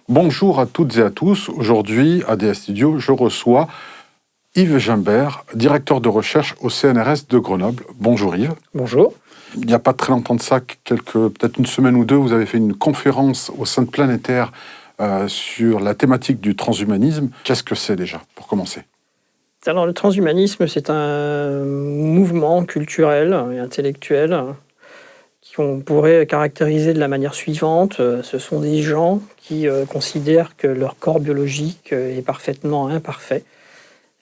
Bonjour à toutes et à tous. Aujourd'hui, à DS Studio, je reçois Yves Gimbert, directeur de recherche au CNRS de Grenoble. Bonjour Yves. Bonjour. Il n'y a pas très longtemps de ça, peut-être une semaine ou deux, vous avez fait une conférence au Centre Planétaire sur la thématique du transhumanisme. Qu'est-ce que c'est déjà, pour commencer ? Alors, le transhumanisme, c'est un mouvement culturel et intellectuel qu'on pourrait caractériser de la manière suivante. Ce sont des gens qui considèrent que leur corps biologique est parfaitement imparfait.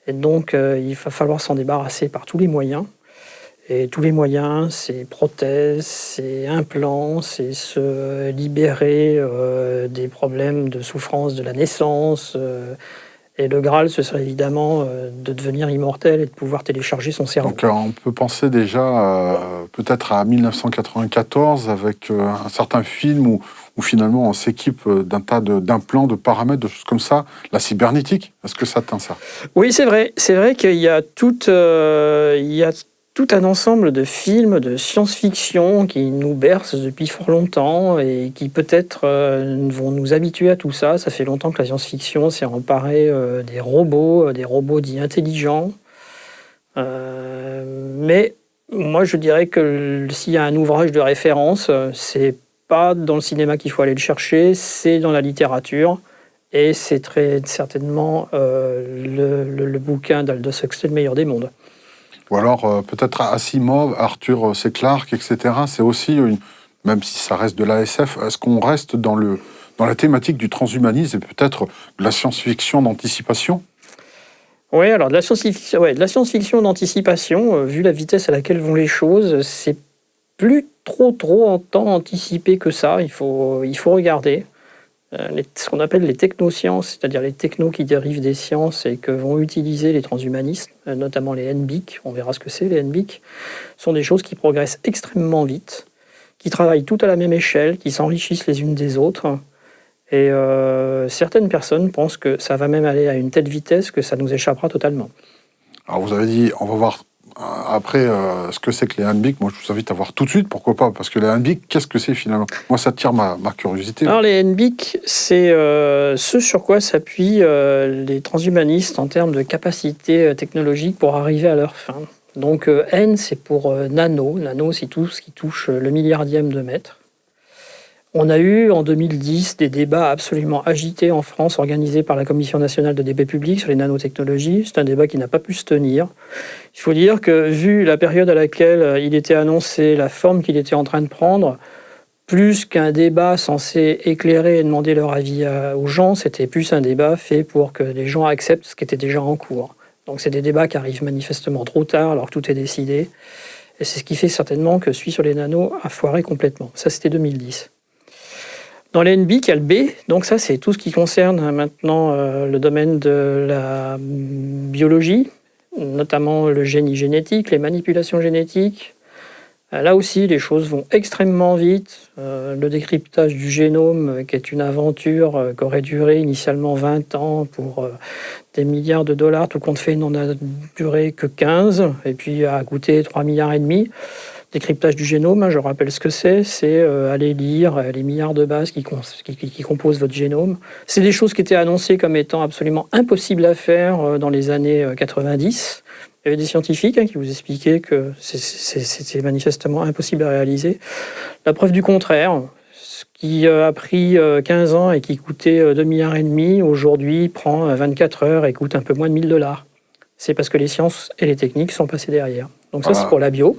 Et donc, il va falloir s'en débarrasser par tous les moyens. Et tous les moyens, c'est prothèses, c'est implants, c'est se libérer des problèmes de souffrance de la naissance. Et le Graal, ce serait évidemment de devenir immortel et de pouvoir télécharger son cerveau. Donc on peut penser déjà peut-être à 1994 avec un certain film où finalement on s'équipe d'un tas d'implants, de paramètres, de choses comme ça. La cybernétique, est-ce que ça atteint ça ? Oui, c'est vrai. C'est vrai qu'il y a tout un ensemble de films de science-fiction qui nous bercent depuis fort longtemps et qui peut-être vont nous habituer à tout ça. Ça fait longtemps que la science-fiction s'est emparée des robots dits intelligents. Mais moi, je dirais que s'il y a un ouvrage de référence, c'est pas dans le cinéma qu'il faut aller le chercher, c'est dans la littérature. Et c'est très certainement le bouquin d'Aldous Huxley, Le meilleur des mondes. Ou alors peut-être Asimov, Arthur C. Clarke, etc. C'est aussi, même si ça reste de l'ASF, est-ce qu'on reste dans la thématique du transhumanisme et peut-être de la science-fiction d'anticipation ? Oui, alors de la science-fiction d'anticipation, vu la vitesse à laquelle vont les choses, c'est plus trop en temps anticipé que ça. Il faut regarder. Ce qu'on appelle les technosciences, c'est-à-dire les technos qui dérivent des sciences et que vont utiliser les transhumanistes, notamment les NBIC, on verra ce que c'est les NBIC, sont des choses qui progressent extrêmement vite, qui travaillent toutes à la même échelle, qui s'enrichissent les unes des autres. Et certaines personnes pensent que ça va même aller à une telle vitesse que ça nous échappera totalement. Alors vous avez dit, on va voir après ce que c'est que les NBIC. Moi je vous invite à voir tout de suite, pourquoi pas, parce que les NBIC, qu'est-ce que c'est finalement ? Moi ça tire ma curiosité. Alors les NBIC, c'est ce sur quoi s'appuient les transhumanistes en termes de capacité technologique pour arriver à leur fin. Donc N, c'est pour nano. Nano, c'est tout ce qui touche le milliardième de mètre. On a eu en 2010 des débats absolument agités en France, organisés par la Commission nationale de débat public sur les nanotechnologies. C'est un débat qui n'a pas pu se tenir. Il faut dire que, vu la période à laquelle il était annoncé, la forme qu'il était en train de prendre, plus qu'un débat censé éclairer et demander leur avis aux gens, c'était plus un débat fait pour que les gens acceptent ce qui était déjà en cours. Donc c'est des débats qui arrivent manifestement trop tard alors que tout est décidé. Et c'est ce qui fait certainement que celui sur les nanos a foiré complètement. Ça, c'était 2010. Dans les NBIC, il y a le B, donc ça c'est tout ce qui concerne maintenant le domaine de la biologie, notamment le génie génétique, les manipulations génétiques. Là aussi, les choses vont extrêmement vite. Le décryptage du génome, qui est une aventure qui aurait duré initialement 20 ans pour des milliards de dollars, tout compte fait, n'en a duré que 15, et puis a coûté 3,5 milliards. Décryptage du génome, je rappelle ce que c'est aller lire les milliards de bases qui composent votre génome. C'est des choses qui étaient annoncées comme étant absolument impossibles à faire dans les années 90. Il y avait des scientifiques qui vous expliquaient que c'était manifestement impossible à réaliser. La preuve du contraire, ce qui a pris 15 ans et qui coûtait 2,5 milliards, aujourd'hui prend 24 heures et coûte un peu moins de 1 000 $. C'est parce que les sciences et les techniques sont passées derrière. Donc ça, c'est pour la bio.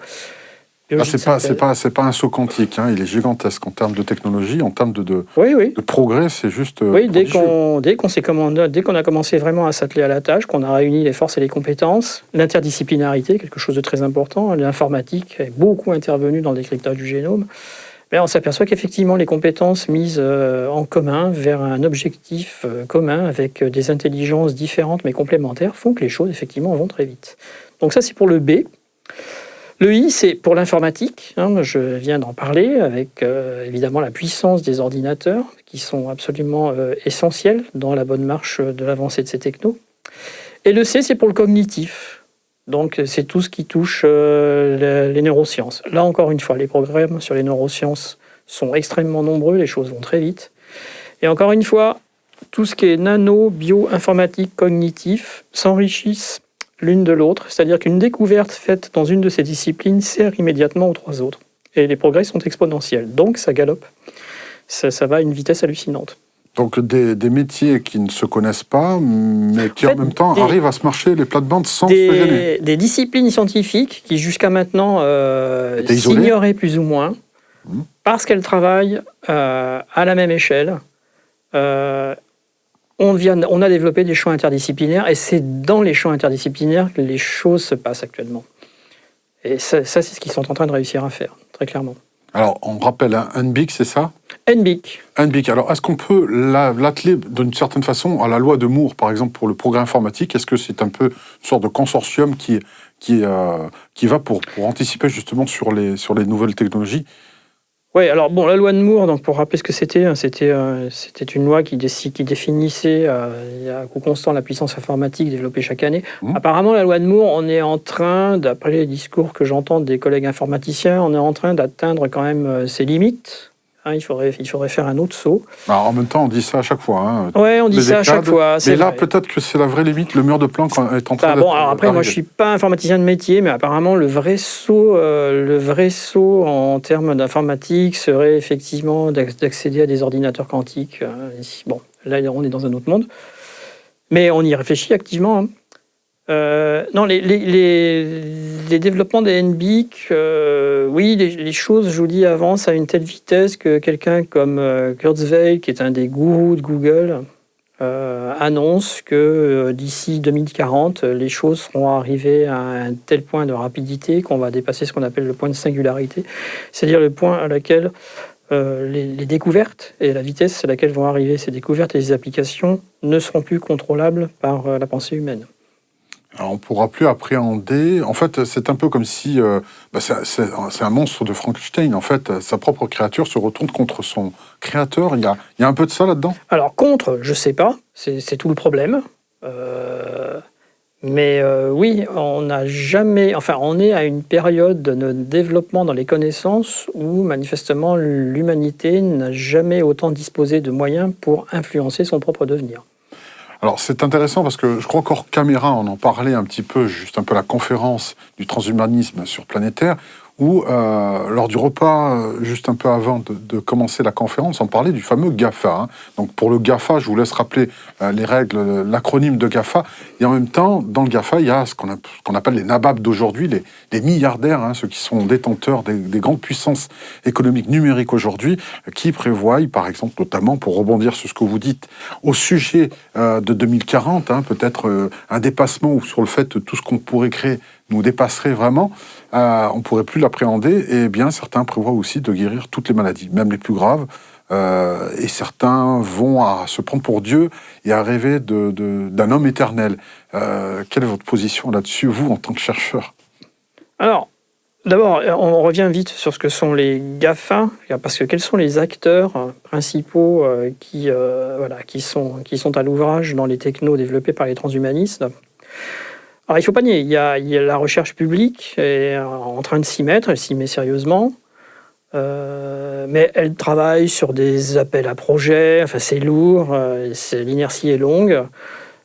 C'est pas un saut quantique, il est gigantesque en termes de technologie, en termes de progrès, c'est juste dès qu'on a commencé vraiment à s'atteler à la tâche, qu'on a réuni les forces et les compétences, l'interdisciplinarité, quelque chose de très important, l'informatique est beaucoup intervenue dans le décryptage du génome, mais on s'aperçoit qu'effectivement les compétences mises en commun vers un objectif commun avec des intelligences différentes mais complémentaires font que les choses effectivement vont très vite. Donc ça c'est pour le B. Le I, c'est pour l'informatique. Je viens d'en parler, avec évidemment la puissance des ordinateurs, qui sont absolument essentiels dans la bonne marche de l'avancée de ces technos. Et le C, c'est pour le cognitif. Donc, c'est tout ce qui touche les neurosciences. Là, encore une fois, les programmes sur les neurosciences sont extrêmement nombreux, les choses vont très vite. Et encore une fois, tout ce qui est nano, bio, informatique, cognitif s'enrichissent l'une de l'autre. C'est-à-dire qu'une découverte faite dans une de ces disciplines sert immédiatement aux 3 autres. Et les progrès sont exponentiels. Donc ça galope. Ça va à une vitesse hallucinante. Donc des métiers qui ne se connaissent pas, mais qui en même temps arrivent à se marcher les plates-bandes sans se gêner. Des disciplines scientifiques qui jusqu'à maintenant s'ignoraient plus ou moins, parce qu'elles travaillent à la même échelle. On a développé des champs interdisciplinaires, et c'est dans les champs interdisciplinaires que les choses se passent actuellement. Et ça c'est ce qu'ils sont en train de réussir à faire, très clairement. Alors, on rappelle, NBIC, c'est ça ? NBIC. NBIC. Alors, est-ce qu'on peut l'atteler d'une certaine façon à la loi de Moore, par exemple, pour le progrès informatique ? Est-ce que c'est un peu une sorte de consortium qui va pour anticiper justement sur les nouvelles technologies ? Oui, alors bon, la loi de Moore, donc pour rappeler ce que c'était une loi qui définissait à coût constant la puissance informatique développée chaque année. Apparemment, la loi de Moore, on est en train, d'après les discours que j'entends des collègues informaticiens, on est en train d'atteindre quand même ses limites. Il faudrait faire un autre saut. Alors, en même temps, on dit ça à chaque fois. Oui, on dit ça à chaque fois. Mais là, peut-être que c'est la vraie limite. Le mur de Planck est en train d'être... Bon, alors après, moi, je ne suis pas informaticien de métier, mais apparemment, le vrai saut en termes d'informatique serait effectivement d'accéder à des ordinateurs quantiques. Bon, là, on est dans un autre monde. Mais on y réfléchit activement. Non, les développements des NBIC, oui, les choses, je vous dis, avancent à une telle vitesse que quelqu'un comme Kurzweil, qui est un des gourous de Google, annonce que d'ici 2040, les choses seront arrivées à un tel point de rapidité qu'on va dépasser ce qu'on appelle le point de singularité, c'est-à-dire le point à laquelle les découvertes et la vitesse à laquelle vont arriver ces découvertes et les applications ne seront plus contrôlables par la pensée humaine. Alors, on ne pourra plus appréhender... En fait, c'est un peu comme si... c'est un monstre de Frankenstein. En fait, sa propre créature se retourne contre son créateur. Il y a un peu de ça là-dedans ? Alors, contre, je ne sais pas. C'est tout le problème. Mais oui, on est à une période de développement dans les connaissances où, manifestement, l'humanité n'a jamais autant disposé de moyens pour influencer son propre devenir. Alors, c'est intéressant parce que je crois qu'hors caméra, on en parlait un petit peu, juste un peu à la conférence du transhumanisme sur Planétaire, où, lors du repas, juste un peu avant de commencer la conférence, on parlait du fameux GAFA. Donc, pour le GAFA, je vous laisse rappeler les règles, l'acronyme de GAFA. Et en même temps, dans le GAFA, il y a ce qu'on appelle les nababs d'aujourd'hui, les milliardaires, ceux qui sont détenteurs des grandes puissances économiques numériques aujourd'hui, qui prévoient, par exemple, notamment, pour rebondir sur ce que vous dites, au sujet de 2040, peut-être un dépassement ou sur le fait que tout ce qu'on pourrait créer nous dépasserait vraiment, on ne pourrait plus l'appréhender, et bien certains prévoient aussi de guérir toutes les maladies, même les plus graves, et certains vont se prendre pour Dieu et à rêver d'un homme éternel. Quelle est votre position là-dessus, vous, en tant que chercheur ? Alors, d'abord, on revient vite sur ce que sont les GAFA, parce que quels sont les acteurs principaux qui sont à l'ouvrage dans les technos développés par les transhumanistes ? Alors, il ne faut pas nier, il y a la recherche publique est en train de s'y mettre, elle s'y met sérieusement, mais elle travaille sur des appels à projets, c'est lourd, l'inertie est longue.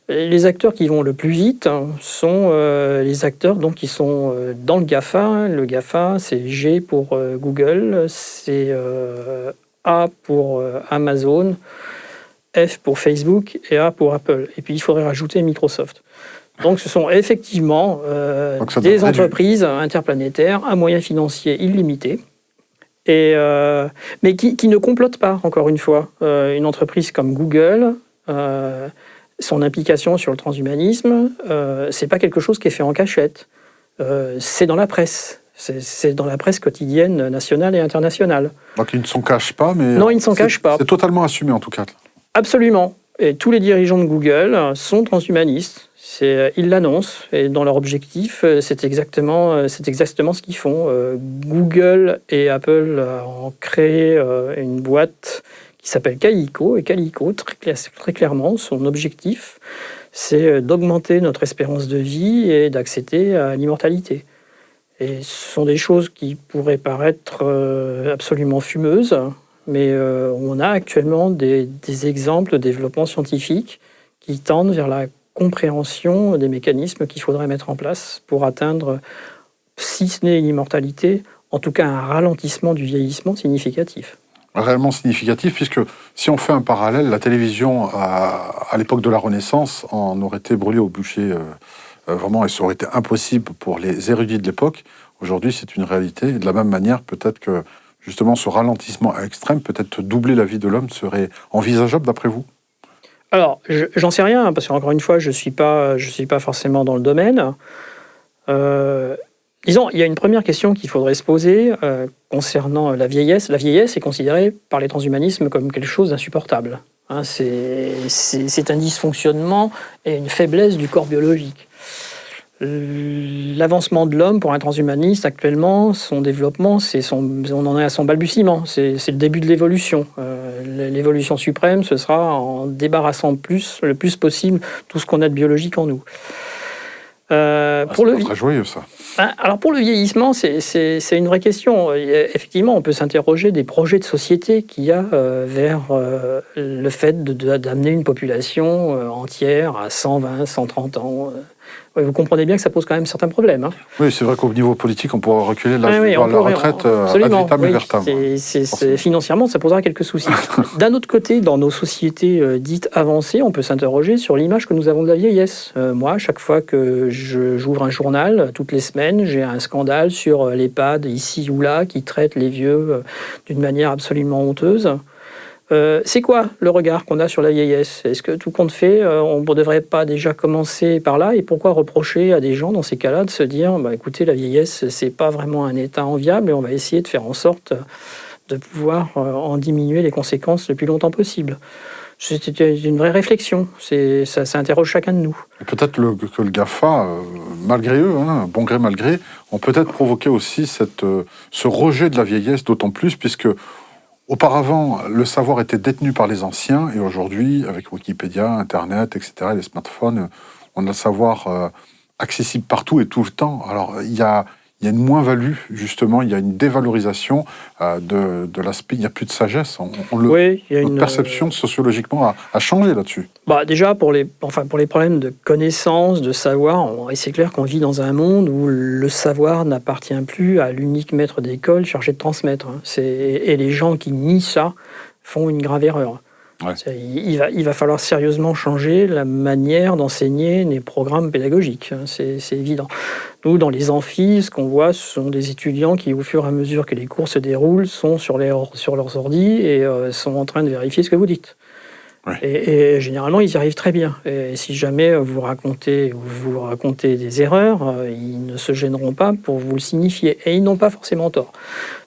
Les acteurs qui vont le plus vite sont les acteurs qui sont dans le GAFA. Le GAFA, c'est G pour Google, c'est A pour Amazon, F pour Facebook et A pour Apple. Et puis, il faudrait rajouter Microsoft. Donc, ce sont effectivement des entreprises interplanétaires à moyens financiers illimités, mais qui ne complotent pas, encore une fois. Une entreprise comme Google, son implication sur le transhumanisme, c'est pas quelque chose qui est fait en cachette. C'est dans la presse. C'est dans la presse quotidienne, nationale et internationale. Donc, ils ne s'en cachent pas, mais... Non, ils ne s'en cachent pas. C'est totalement assumé, en tout cas. Absolument. Et tous les dirigeants de Google sont transhumanistes. Ils l'annoncent, et dans leur objectif, c'est exactement ce qu'ils font. Google et Apple ont créé une boîte qui s'appelle Calico, et Calico, très clairement, son objectif, c'est d'augmenter notre espérance de vie et d'accéder à l'immortalité. Et ce sont des choses qui pourraient paraître absolument fumeuses, mais on a actuellement des exemples de développement scientifique qui tendent vers la compréhension des mécanismes qu'il faudrait mettre en place pour atteindre, si ce n'est l'immortalité, en tout cas un ralentissement du vieillissement significatif. Réellement significatif, puisque si on fait un parallèle, la télévision à l'époque de la Renaissance en aurait été brûlée au bûcher, vraiment, et ça aurait été impossible pour les érudits de l'époque. Aujourd'hui, c'est une réalité. Et de la même manière, peut-être que justement ce ralentissement extrême, peut-être doubler la vie de l'homme, serait envisageable d'après vous? Alors, j'en sais rien, parce qu'encore une fois, je suis pas forcément dans le domaine. Disons, il y a une première question qu'il faudrait se poser concernant la vieillesse. La vieillesse est considérée par les transhumanismes comme quelque chose d'insupportable. Hein, c'est un dysfonctionnement et une faiblesse du corps biologique. L'avancement de l'homme pour un transhumaniste actuellement, son développement, on en est à son balbutiement. C'est le début de l'évolution. L'évolution suprême, ce sera en débarrassant le plus possible tout ce qu'on a de biologique en nous. C'est très joyeux, ça. Alors pour le vieillissement, c'est une vraie question. Effectivement, on peut s'interroger des projets de société qu'il y a vers le fait d'amener une population entière à 120, 130 ans. Vous comprenez bien que ça pose quand même certains problèmes. Hein. Oui, c'est vrai qu'au niveau politique, on pourra reculer l'âge de la retraite ad vitam aeternam. Financièrement, ça posera quelques soucis. D'un autre côté, dans nos sociétés dites avancées, on peut s'interroger sur l'image que nous avons de la vieillesse. Moi, chaque fois que j'ouvre un journal, toutes les semaines, j'ai un scandale sur l'EHPAD ici ou là qui traite les vieux d'une manière absolument honteuse. C'est quoi le regard qu'on a sur la vieillesse? Est-ce que tout compte fait, on ne devrait pas déjà commencer par là? Et pourquoi reprocher à des gens dans ces cas-là de se dire écoutez, la vieillesse, c'est pas vraiment un état enviable et on va essayer de faire en sorte de pouvoir en diminuer les conséquences le plus longtemps possible? C'était une vraie réflexion. Ça interroge chacun de nous. Et peut-être que le GAFA, malgré eux, bon gré mal gré, ont peut-être provoqué aussi ce rejet de la vieillesse, d'autant plus puisque auparavant, le savoir était détenu par les anciens, et aujourd'hui, avec Wikipédia, Internet, etc., les smartphones, on a le savoir accessible partout et tout le temps. Alors, il y a une moins-value, justement, il y a une dévalorisation de l'aspect, il n'y a plus de sagesse. Notre perception, sociologiquement, a changé là-dessus. Déjà, pour les problèmes de connaissance, de savoir, c'est clair qu'on vit dans un monde où le savoir n'appartient plus à l'unique maître d'école chargé de transmettre. Et les gens qui nient ça font une grave erreur. Ouais. Il va falloir sérieusement changer la manière d'enseigner les programmes pédagogiques, c'est évident. Nous, dans les amphis, ce qu'on voit, ce sont des étudiants qui, au fur et à mesure que les cours se déroulent, sont sur leurs ordis et sont en train de vérifier ce que vous dites. Ouais. Et généralement, ils y arrivent très bien. Et si jamais vous racontez des erreurs, ils ne se gêneront pas pour vous le signifier. Et ils n'ont pas forcément tort.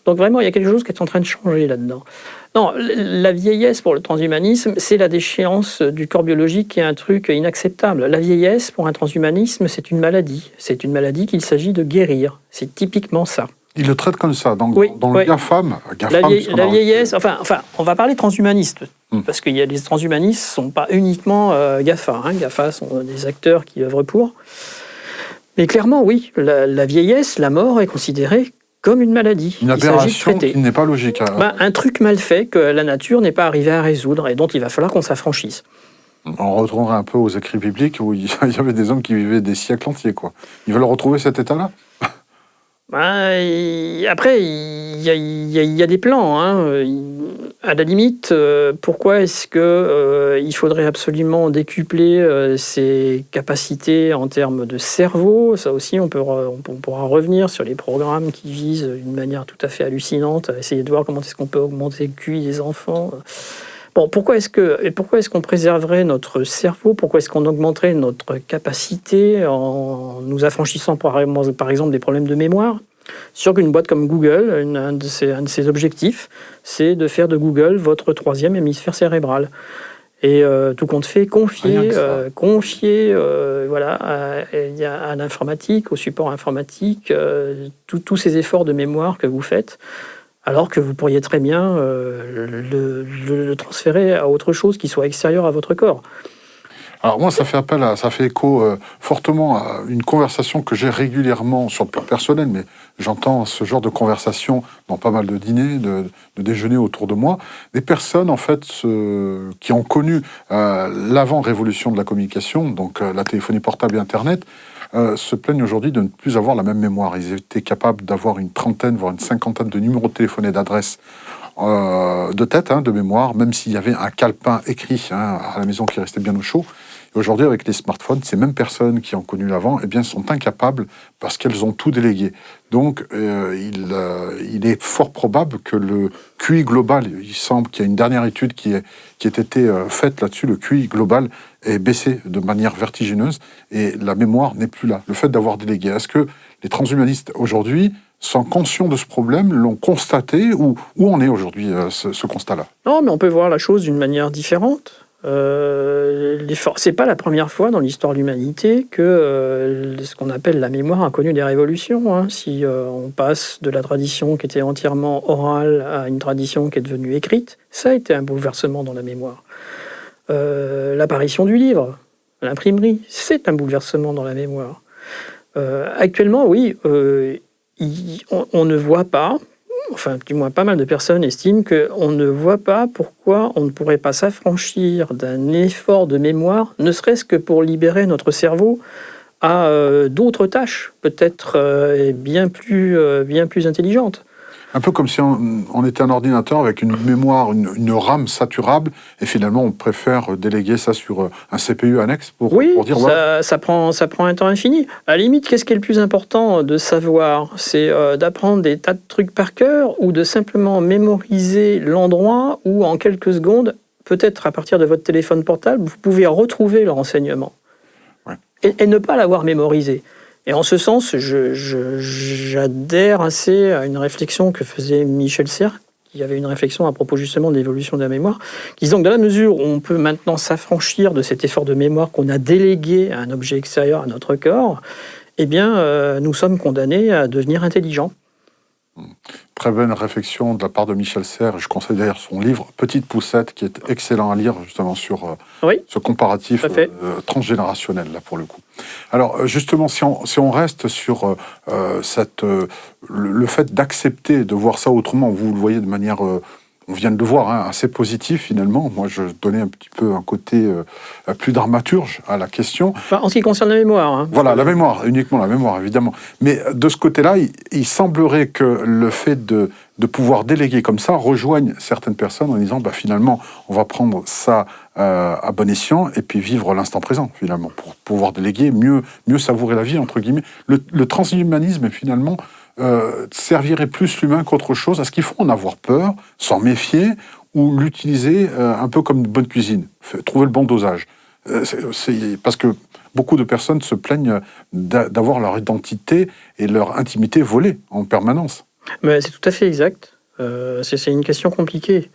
Donc vraiment, il y a quelque chose qui est en train de changer là-dedans. Non, la vieillesse pour le transhumanisme, c'est la déchéance du corps biologique qui est un truc inacceptable. La vieillesse pour un transhumanisme, c'est une maladie. C'est une maladie qu'il s'agit de guérir. C'est typiquement ça. Il le traite comme ça. Le GAFAM, la vieillesse, enfin, on va parler transhumaniste, parce que les transhumanistes ne sont pas uniquement GAFA. GAFA sont des acteurs qui œuvrent pour. Mais clairement, oui, la vieillesse, la mort est considérée comme une maladie. Une aberration qui n'est pas logique. Un truc mal fait que la nature n'est pas arrivée à résoudre et dont il va falloir qu'on s'affranchisse. On retournerait un peu aux écrits bibliques où il y avait des hommes qui vivaient des siècles entiers. Ils veulent retrouver cet état-là? Après, il y a des plans. À la limite, pourquoi est-ce qu'il faudrait absolument décupler ses capacités en termes de cerveau? Ça aussi, on pourra revenir sur les programmes qui visent d'une manière tout à fait hallucinante à essayer de voir comment est-ce qu'on peut augmenter le QI des enfants. Bon, pourquoi est-ce qu'on préserverait notre cerveau? Pourquoi est-ce qu'on augmenterait notre capacité en nous affranchissant par exemple des problèmes de mémoire? Sur qu'une boîte comme Google, un de ses objectifs, c'est de faire de Google votre troisième hémisphère cérébral. Et tout compte fait, confier à l'informatique, au support informatique, tous ces efforts de mémoire que vous faites, alors que vous pourriez très bien le transférer à autre chose qui soit extérieur à votre corps. Alors moi, ça fait écho fortement à une conversation que j'ai régulièrement sur le plan personnel, mais j'entends ce genre de conversation dans pas mal de dîners, de déjeuners autour de moi. Des personnes, en fait, qui ont connu l'avant-révolution de la communication, donc la téléphonie portable et Internet, se plaignent aujourd'hui de ne plus avoir la même mémoire. Ils étaient capables d'avoir une trentaine, voire une cinquantaine de numéros de téléphone et d'adresses de tête, de mémoire, même s'il y avait un calepin écrit à la maison qui restait bien au chaud. Et aujourd'hui, avec les smartphones, ces mêmes personnes qui ont connu l'avant, eh bien, sont incapables parce qu'elles ont tout délégué. Donc, il est fort probable que le QI global, il semble qu'il y a une dernière étude qui a été faite là-dessus, le QI global est baissé de manière vertigineuse et la mémoire n'est plus là. Le fait d'avoir délégué, est-ce que les transhumanistes aujourd'hui sont conscients de ce problème, l'ont constaté, ou où en est aujourd'hui ce constat-là? Non, mais on peut voir la chose d'une manière différente. C'est pas la première fois dans l'histoire de l'humanité que ce qu'on appelle la mémoire a connu des révolutions. Si on passe de la tradition qui était entièrement orale à une tradition qui est devenue écrite, ça a été un bouleversement dans la mémoire. L'apparition du livre, l'imprimerie, c'est un bouleversement dans la mémoire. Actuellement, oui, on ne voit pas, enfin du moins pas mal de personnes estiment qu'on ne voit pas pourquoi on ne pourrait pas s'affranchir d'un effort de mémoire, ne serait-ce que pour libérer notre cerveau à d'autres tâches, peut-être bien plus intelligentes. Un peu comme si on était un ordinateur avec une mémoire, une RAM saturable, et finalement on préfère déléguer ça sur un CPU annexe pour dire... Oui, ça prend un temps infini. À la limite, qu'est-ce qui est le plus important de savoir? C'est d'apprendre des tas de trucs par cœur ou de simplement mémoriser l'endroit où en quelques secondes, peut-être à partir de votre téléphone portable, vous pouvez retrouver le renseignement. Ouais. Et ne pas l'avoir mémorisé. Et en ce sens, j'adhère assez à une réflexion que faisait Michel Serres, qui avait une réflexion à propos justement de l'évolution de la mémoire, qui disait que dans la mesure où on peut maintenant s'affranchir de cet effort de mémoire qu'on a délégué à un objet extérieur à notre corps, eh bien, nous sommes condamnés à devenir intelligents. Très bonne réflexion de la part de Michel Serres. Je conseille d'ailleurs son livre Petite Poussette, qui est excellent à lire justement sur ce comparatif transgénérationnel, là, pour le coup. Alors, justement, si on reste sur le fait d'accepter de voir ça autrement, vous le voyez de manière... on vient de le voir, assez positif finalement. Moi, je donnais un petit peu un côté plus dramaturge à la question. Enfin, en ce qui concerne la mémoire. Voilà, la mémoire, uniquement la mémoire, évidemment. Mais de ce côté-là, il semblerait que le fait de pouvoir déléguer comme ça rejoigne certaines personnes en disant, finalement, on va prendre ça à bon escient et puis vivre l'instant présent, finalement, pour pouvoir déléguer, mieux savourer la vie, entre guillemets. Le transhumanisme, finalement... servirait plus l'humain qu'autre chose. Est-ce qu'il faut en avoir peur, s'en méfier, ou l'utiliser un peu comme une bonne cuisine, trouver le bon dosage? Parce que beaucoup de personnes se plaignent d'avoir leur identité et leur intimité volée en permanence. Mais c'est tout à fait exact. C'est une question compliquée.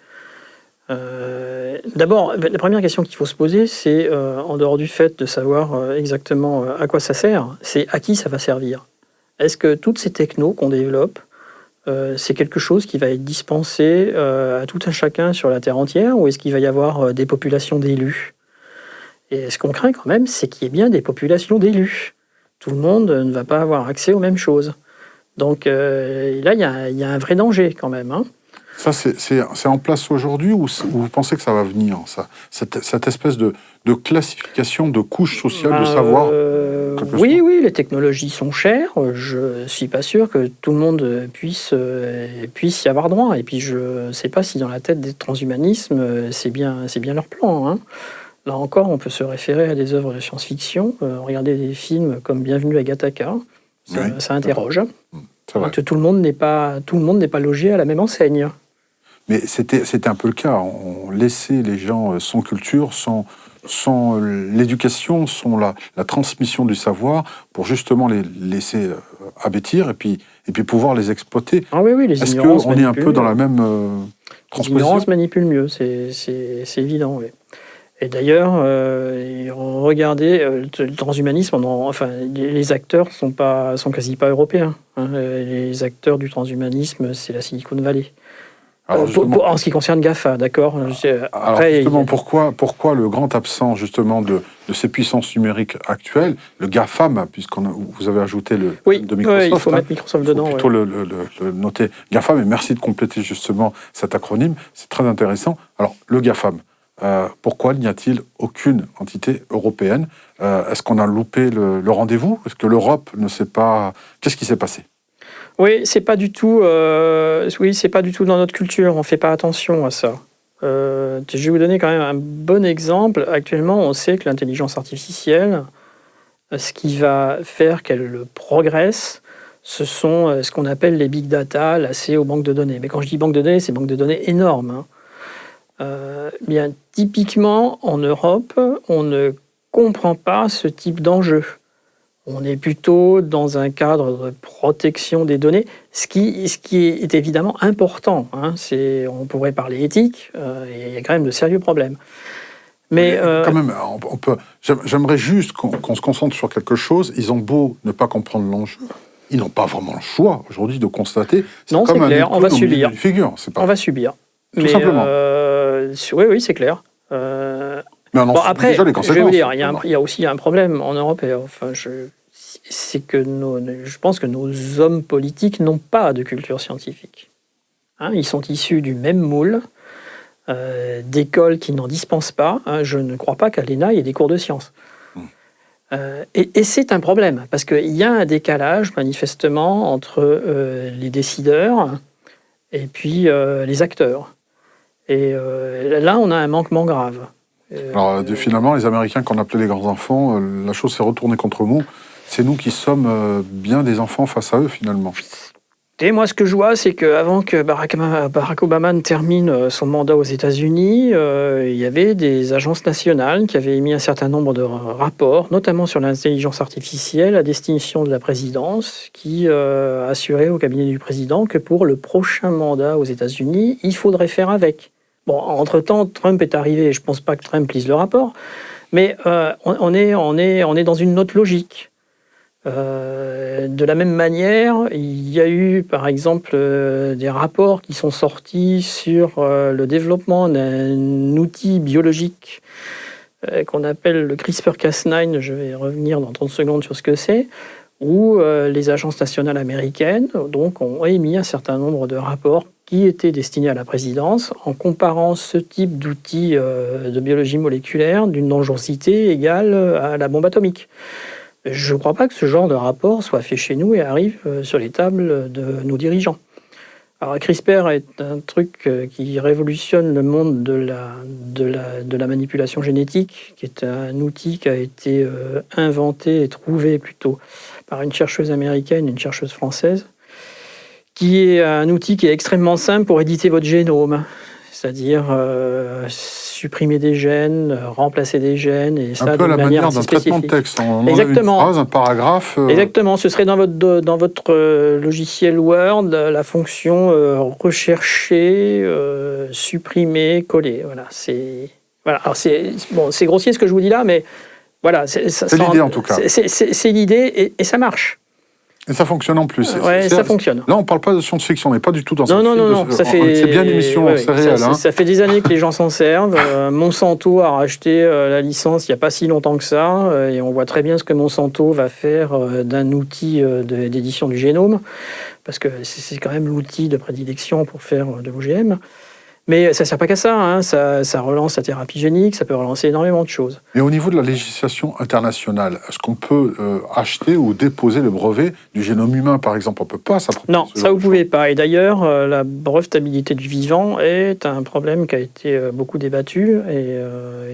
D'abord, la première question qu'il faut se poser, c'est, en dehors du fait de savoir exactement à quoi ça sert, c'est à qui ça va servir. Est-ce que toutes ces technos qu'on développe, c'est quelque chose qui va être dispensé à tout un chacun sur la Terre entière, ou est-ce qu'il va y avoir des populations d'élus? Et ce qu'on craint quand même, c'est qu'il y ait bien des populations d'élus. Tout le monde ne va pas avoir accès aux mêmes choses. Donc là, il y a un vrai danger quand même. Ça, c'est en place aujourd'hui, ou vous pensez que ça va venir, ça, cette espèce de classification de couches sociales de savoir? Oui, les technologies sont chères. Je ne suis pas sûr que tout le monde puisse y avoir droit. Et puis, je ne sais pas si dans la tête des transhumanismes, c'est bien leur plan. Là encore, on peut se référer à des œuvres de science-fiction, regarder des films comme Bienvenue à Gattaca. Ça interroge. C'est vrai. Tout le monde n'est pas logé à la même enseigne. Mais c'était un peu le cas. On laissait les gens sans culture, sans l'éducation, sans la transmission du savoir, pour justement les laisser abêtir et puis pouvoir les exploiter. Ah oui, les Est-ce ignorances qu'on est un peu dans la même transposition? L'ignorance manipule mieux, c'est évident, oui. Et d'ailleurs, regardez, le transhumanisme, les acteurs sont quasi pas européens. Les acteurs du transhumanisme, c'est la Silicon Valley. En ce qui concerne GAFA, d'accord. Alors justement, pourquoi le grand absent justement de ces puissances numériques actuelles, le GAFAM, vous avez ajouté le de Microsoft. Oui, il faut mettre Microsoft dedans. Il faut plutôt le noter GAFAM, et merci de compléter justement cet acronyme, c'est très intéressant. Alors, le GAFAM, pourquoi n'y a-t-il aucune entité européenne? Est-ce qu'on a loupé le rendez-vous? Est-ce que l'Europe ne sait pas... Qu'est-ce qui s'est passé? Oui, c'est pas du tout. C'est pas du tout dans notre culture. On fait pas attention à ça. Je vais vous donner quand même un bon exemple. Actuellement, on sait que l'intelligence artificielle, ce qui va faire qu'elle progresse, ce sont ce qu'on appelle les big data, l'accès aux banques de données. Mais quand je dis banque de données, c'est banque de données énormes. Bien, typiquement, en Europe, on ne comprend pas ce type d'enjeu. On est plutôt dans un cadre de protection des données, ce qui est évidemment important. On pourrait parler éthique, et il y a quand même de sérieux problèmes. Mais quand même, j'aimerais juste qu'on se concentre sur quelque chose. Ils ont beau ne pas comprendre l'enjeu, ils n'ont pas vraiment le choix aujourd'hui de constater. Non, c'est clair, on va subir. On va subir. Tout simplement. Oui, c'est clair. Mais après, déjà les conséquences. Je vais vous dire, il y a aussi un problème en Europe. C'est que je pense que nos hommes politiques n'ont pas de culture scientifique. Ils sont issus du même moule, d'écoles qui n'en dispensent pas. Je ne crois pas qu'à l'ENA, il y ait des cours de sciences. Et c'est un problème, parce qu'il y a un décalage, manifestement, entre les décideurs et puis les acteurs. Et là, on a un manquement grave. Alors, finalement, les Américains qu'on appelait les grands enfants, la chose s'est retournée contre nous. C'est nous qui sommes bien des enfants face à eux, finalement. Et moi, ce que je vois, c'est qu'avant que Barack Obama ne termine son mandat aux États-Unis, il y avait des agences nationales qui avaient émis un certain nombre de rapports, notamment sur l'intelligence artificielle, à destination de la présidence, qui assuraient au cabinet du président que pour le prochain mandat aux États-Unis, il faudrait faire avec. Bon, entre-temps, Trump est arrivé, et je ne pense pas que Trump lise le rapport, mais on est dans une autre logique. De la même manière, il y a eu par exemple des rapports qui sont sortis sur le développement d'un outil biologique qu'on appelle le CRISPR-Cas9. Je vais revenir dans 30 secondes sur ce que c'est, où les agences nationales américaines donc, ont émis un certain nombre de rapports qui étaient destinés à la présidence en comparant ce type d'outil de biologie moléculaire d'une dangerosité égale à la bombe atomique. Je ne crois pas que ce genre de rapport soit fait chez nous et arrive sur les tables de nos dirigeants. Alors, CRISPR est un truc qui révolutionne le monde de la manipulation génétique, qui est un outil qui a été inventé et trouvé plutôt par une chercheuse américaine, une chercheuse française, qui est un outil qui est extrêmement simple pour éditer votre génome, c'est-à-dire supprimer des gènes, remplacer des gènes, et ça un peu de à la manière manière d'un traitement de texte. Exactement. Une phrase, un paragraphe. Exactement. Ce serait dans votre logiciel Word la fonction rechercher, supprimer, coller. Voilà. Alors c'est grossier ce que je vous dis là, mais voilà. C'est l'idée en tout cas. C'est l'idée et ça marche. Et ça fonctionne en plus. Ça fonctionne. Là, on ne parle pas de science-fiction, on n'est pas du tout dans Non. C'est bien l'émission réelle. Ça fait des années que les gens s'en servent. Monsanto a racheté la licence il n'y a pas si longtemps que ça. Et on voit très bien ce que Monsanto va faire d'un outil d'édition du génome. Parce que c'est quand même l'outil de prédilection pour faire de l'OGM. Mais ça ne sert pas qu'à ça, ça relance la thérapie génique, ça peut relancer énormément de choses. Et au niveau de la législation internationale, est-ce qu'on peut acheter ou déposer le brevet du génome humain, par exemple? On ne peut pas s'approprier. Non, ça vous ne pouvez pas. Et d'ailleurs, la brevetabilité du vivant est un problème qui a été beaucoup débattu.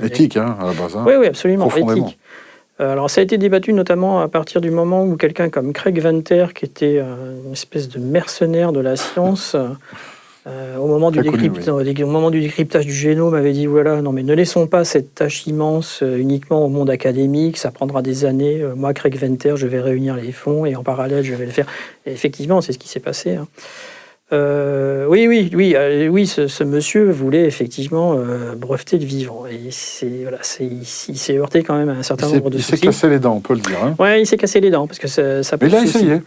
Éthique, à la base. Oui, absolument, éthique. Alors ça a été débattu notamment à partir du moment où quelqu'un comme Craig Venter, qui était une espèce de mercenaire de la science... au moment du décryptage du génome, avait dit voilà, non mais ne laissons pas cette tâche immense uniquement au monde académique, ça prendra des années. Moi, Craig Venter, je vais réunir les fonds et en parallèle, je vais le faire. Et effectivement, c'est ce qui s'est passé. Oui, ce monsieur voulait effectivement breveter le vivant. Et il s'est heurté quand même à un certain nombre de soucis. Il s'est cassé les dents, on peut le dire. Oui, il s'est cassé les dents parce que ça mais il a essayé.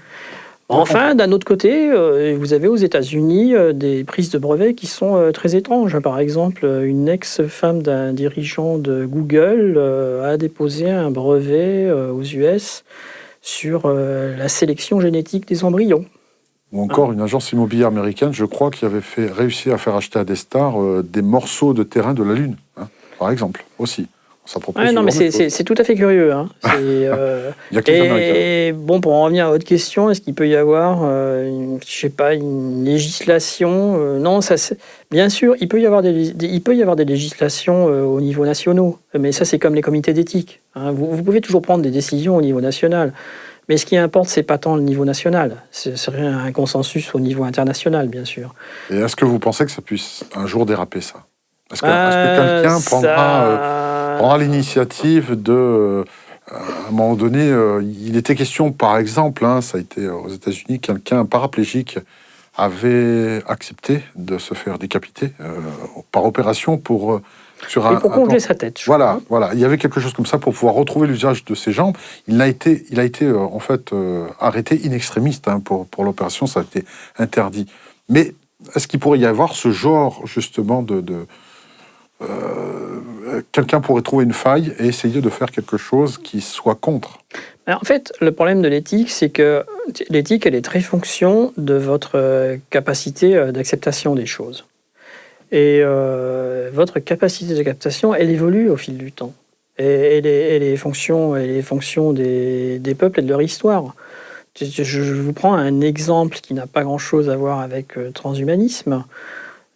Enfin, d'un autre côté, vous avez aux États-Unis des prises de brevets qui sont très étranges. Par exemple, une ex-femme d'un dirigeant de Google a déposé un brevet aux US sur la sélection génétique des embryons. Ou encore une agence immobilière américaine, je crois, qui avait réussi à faire acheter à des stars des morceaux de terrain de la Lune, par exemple, aussi. Non, mais c'est tout à fait curieux. Hein. Il y a quelques et bon, pour en revenir à votre question, est-ce qu'il peut y avoir, je sais pas, une législation Non, bien sûr, il peut y avoir des législations au niveau national, mais ça, c'est comme les comités d'éthique. Hein. Vous pouvez toujours prendre des décisions au niveau national, mais ce qui importe, c'est pas tant le niveau national, c'est un consensus au niveau international, bien sûr. Et est-ce que vous pensez que ça puisse un jour déraper, ça ? Est-ce que quelqu'un prendra l'initiative de... à un moment donné, il était question, par exemple, ça a été aux États-Unis, un paraplégique avait accepté de se faire décapiter par opération pour congeler sa tête. Voilà. Il y avait quelque chose comme ça pour pouvoir retrouver l'usage de ses jambes. Il a été en fait arrêté in extremis pour l'opération, ça a été interdit. Mais est-ce qu'il pourrait y avoir ce genre justement quelqu'un pourrait trouver une faille et essayer de faire quelque chose qui soit contre. En fait, le problème de l'éthique, c'est que l'éthique, elle est très fonction de votre capacité d'acceptation des choses. Et votre capacité d'acceptation, elle évolue au fil du temps. Et elle est fonction des peuples et de leur histoire. Je vous prends un exemple qui n'a pas grand-chose à voir avec le transhumanisme.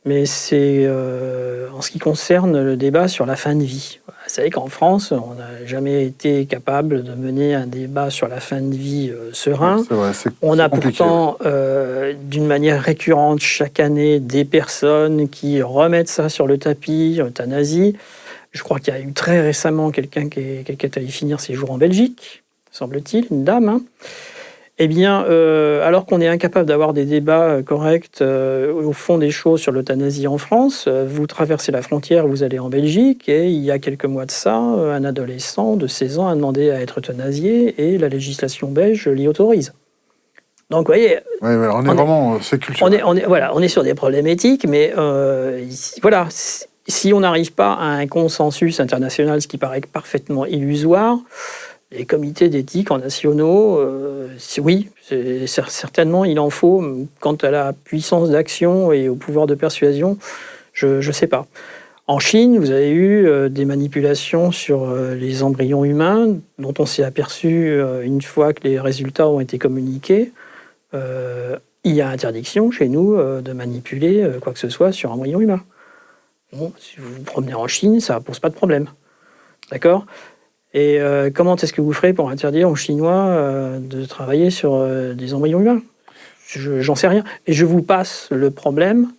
Mais c'est en ce qui concerne le débat sur la fin de vie. Vous savez qu'en France, on n'a jamais été capable de mener un débat sur la fin de vie serein. C'est vrai, on a pourtant, d'une manière récurrente, chaque année, des personnes qui remettent ça sur le tapis, euthanasie. Je crois qu'il y a eu très récemment quelqu'un qui est allé finir ses jours en Belgique, semble-t-il, une dame, hein. Eh bien, alors qu'on est incapable d'avoir des débats corrects au fond des choses sur l'euthanasie en France, vous traversez la frontière, vous allez en Belgique, et il y a quelques mois de ça, un adolescent de 16 ans a demandé à être euthanasié, et la législation belge l'y autorise. Donc, vous voyez... Oui, on est vraiment... C'est culturel. On est sur des problémats éthiques, mais voilà, si on n'arrive pas à un consensus international, ce qui paraît parfaitement illusoire... Les comités d'éthique en nationaux, oui, certainement il en faut. Quant à la puissance d'action et au pouvoir de persuasion, je ne sais pas. En Chine, vous avez eu des manipulations sur les embryons humains, dont on s'est aperçu une fois que les résultats ont été communiqués. Il y a interdiction chez nous de manipuler quoi que ce soit sur un embryon humain. Bon, si vous vous promenez en Chine, ça ne pose pas de problème. D'accord ? Et comment est-ce que vous ferez pour interdire aux Chinois de travailler sur des embryons humains ? J'en sais rien. Et je vous passe le problème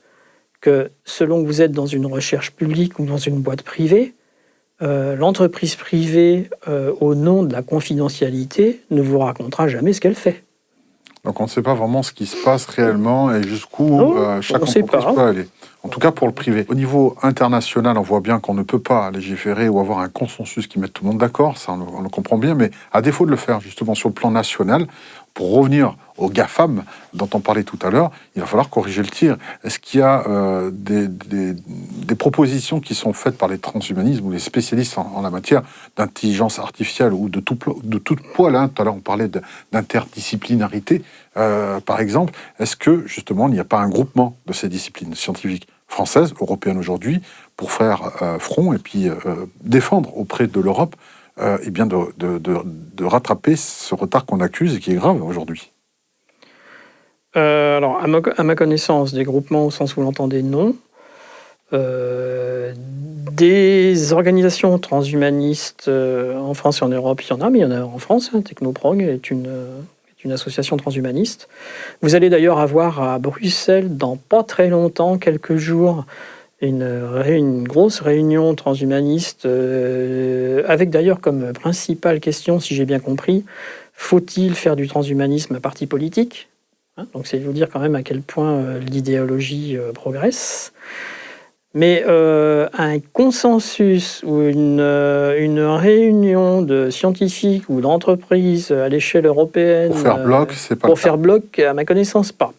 que selon que vous êtes dans une recherche publique ou dans une boîte privée, l'entreprise privée, au nom de la confidentialité, ne vous racontera jamais ce qu'elle fait. Donc on ne sait pas vraiment ce qui se passe réellement et jusqu'où chaque entreprise peut aller. En tout cas pour le privé. Au niveau international, on voit bien qu'on ne peut pas légiférer ou avoir un consensus qui mette tout le monde d'accord, ça on le comprend bien, mais à défaut de le faire justement sur le plan national, pour revenir aux GAFAM dont on parlait tout à l'heure, il va falloir corriger le tir. Est-ce qu'il y a des propositions qui sont faites par les transhumanismes ou les spécialistes en la matière d'intelligence artificielle ou de tout poil, tout à l'heure on parlait d'interdisciplinarité, par exemple, est-ce que justement il n'y a pas un groupement de ces disciplines scientifiques françaises, européennes aujourd'hui, pour faire front et puis défendre auprès de l'Europe et bien de rattraper ce retard qu'on accuse et qui est grave aujourd'hui? Alors, à ma connaissance, des groupements au sens où vous l'entendez, non. Des organisations transhumanistes en France et en Europe, il y en a, mais il y en a en France. Technoprog est une association transhumaniste. Vous allez d'ailleurs avoir à Bruxelles, dans pas très longtemps, quelques jours, une grosse réunion transhumaniste, avec d'ailleurs comme principale question, si j'ai bien compris, faut-il faire du transhumanisme un parti politique ? Donc c'est vous dire quand même à quel point l'idéologie progresse. Mais un consensus ou une réunion de scientifiques ou d'entreprises à l'échelle européenne... Pour faire bloc, c'est pas Pour le faire cas. bloc, à ma connaissance, pas.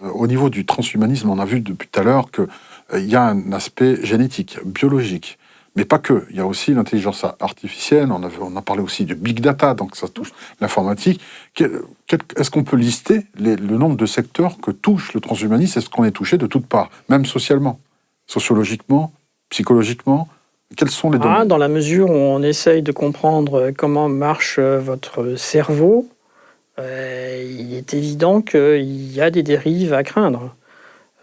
Au niveau du transhumanisme, on a vu depuis tout à l'heure qu'il y a un aspect génétique, biologique. Mais pas que. Il y a aussi l'intelligence artificielle. On a parlé aussi de big data, donc ça touche l'informatique. Est-ce qu'on peut lister le nombre de secteurs que touche le transhumanisme? Est-ce qu'on est touché de toutes parts, même socialement, sociologiquement, psychologiquement? Quels sont les domaines? Dans la mesure où on essaye de comprendre comment marche votre cerveau, il est évident qu'il y a des dérives à craindre.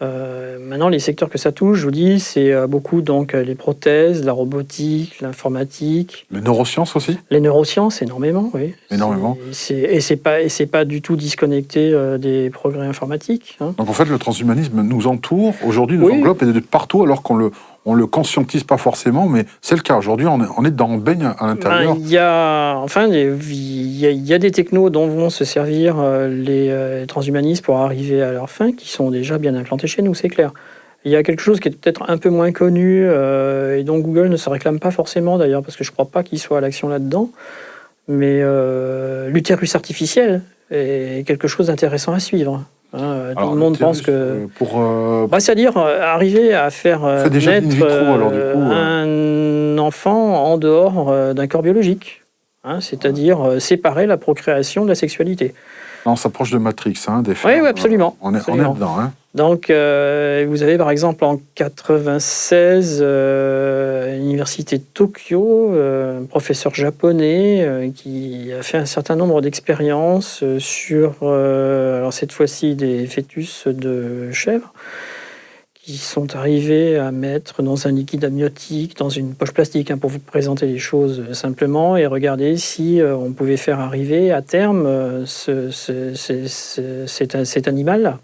Maintenant, les secteurs que ça touche, je vous dis, c'est beaucoup donc les prothèses, la robotique, l'informatique. Les neurosciences aussi? Les neurosciences, énormément, oui. Énormément. Et c'est pas du tout disconnecté des progrès informatiques. Hein. Donc en fait, le transhumanisme nous entoure, aujourd'hui nous Oui. englobe et de partout, alors qu'on le conscientise pas forcément, mais c'est le cas. Aujourd'hui, on est dans, on baigne à l'intérieur. Il y a des technos dont vont se servir les transhumanistes pour arriver à leur fin, qui sont déjà bien implantés chez nous, c'est clair. Il y a quelque chose qui est peut-être un peu moins connu, et dont Google ne se réclame pas forcément d'ailleurs, parce que je ne crois pas qu'il soit à l'action là-dedans. Mais l'utérus artificiel est quelque chose d'intéressant à suivre. Tout le monde pense que... c'est-à-dire arriver à faire naître un enfant en dehors d'un corps biologique. C'est-à-dire séparer la procréation de la sexualité. On s'approche de Matrix, des films. Oui, absolument. On est dedans. Donc, vous avez par exemple en 1996, à l'université de Tokyo, un professeur japonais qui a fait un certain nombre d'expériences sur, alors cette fois-ci, des fœtus de chèvres, qui sont arrivés à mettre dans un liquide amniotique, dans une poche plastique, pour vous présenter les choses simplement, et regarder si on pouvait faire arriver à terme cet animal-là.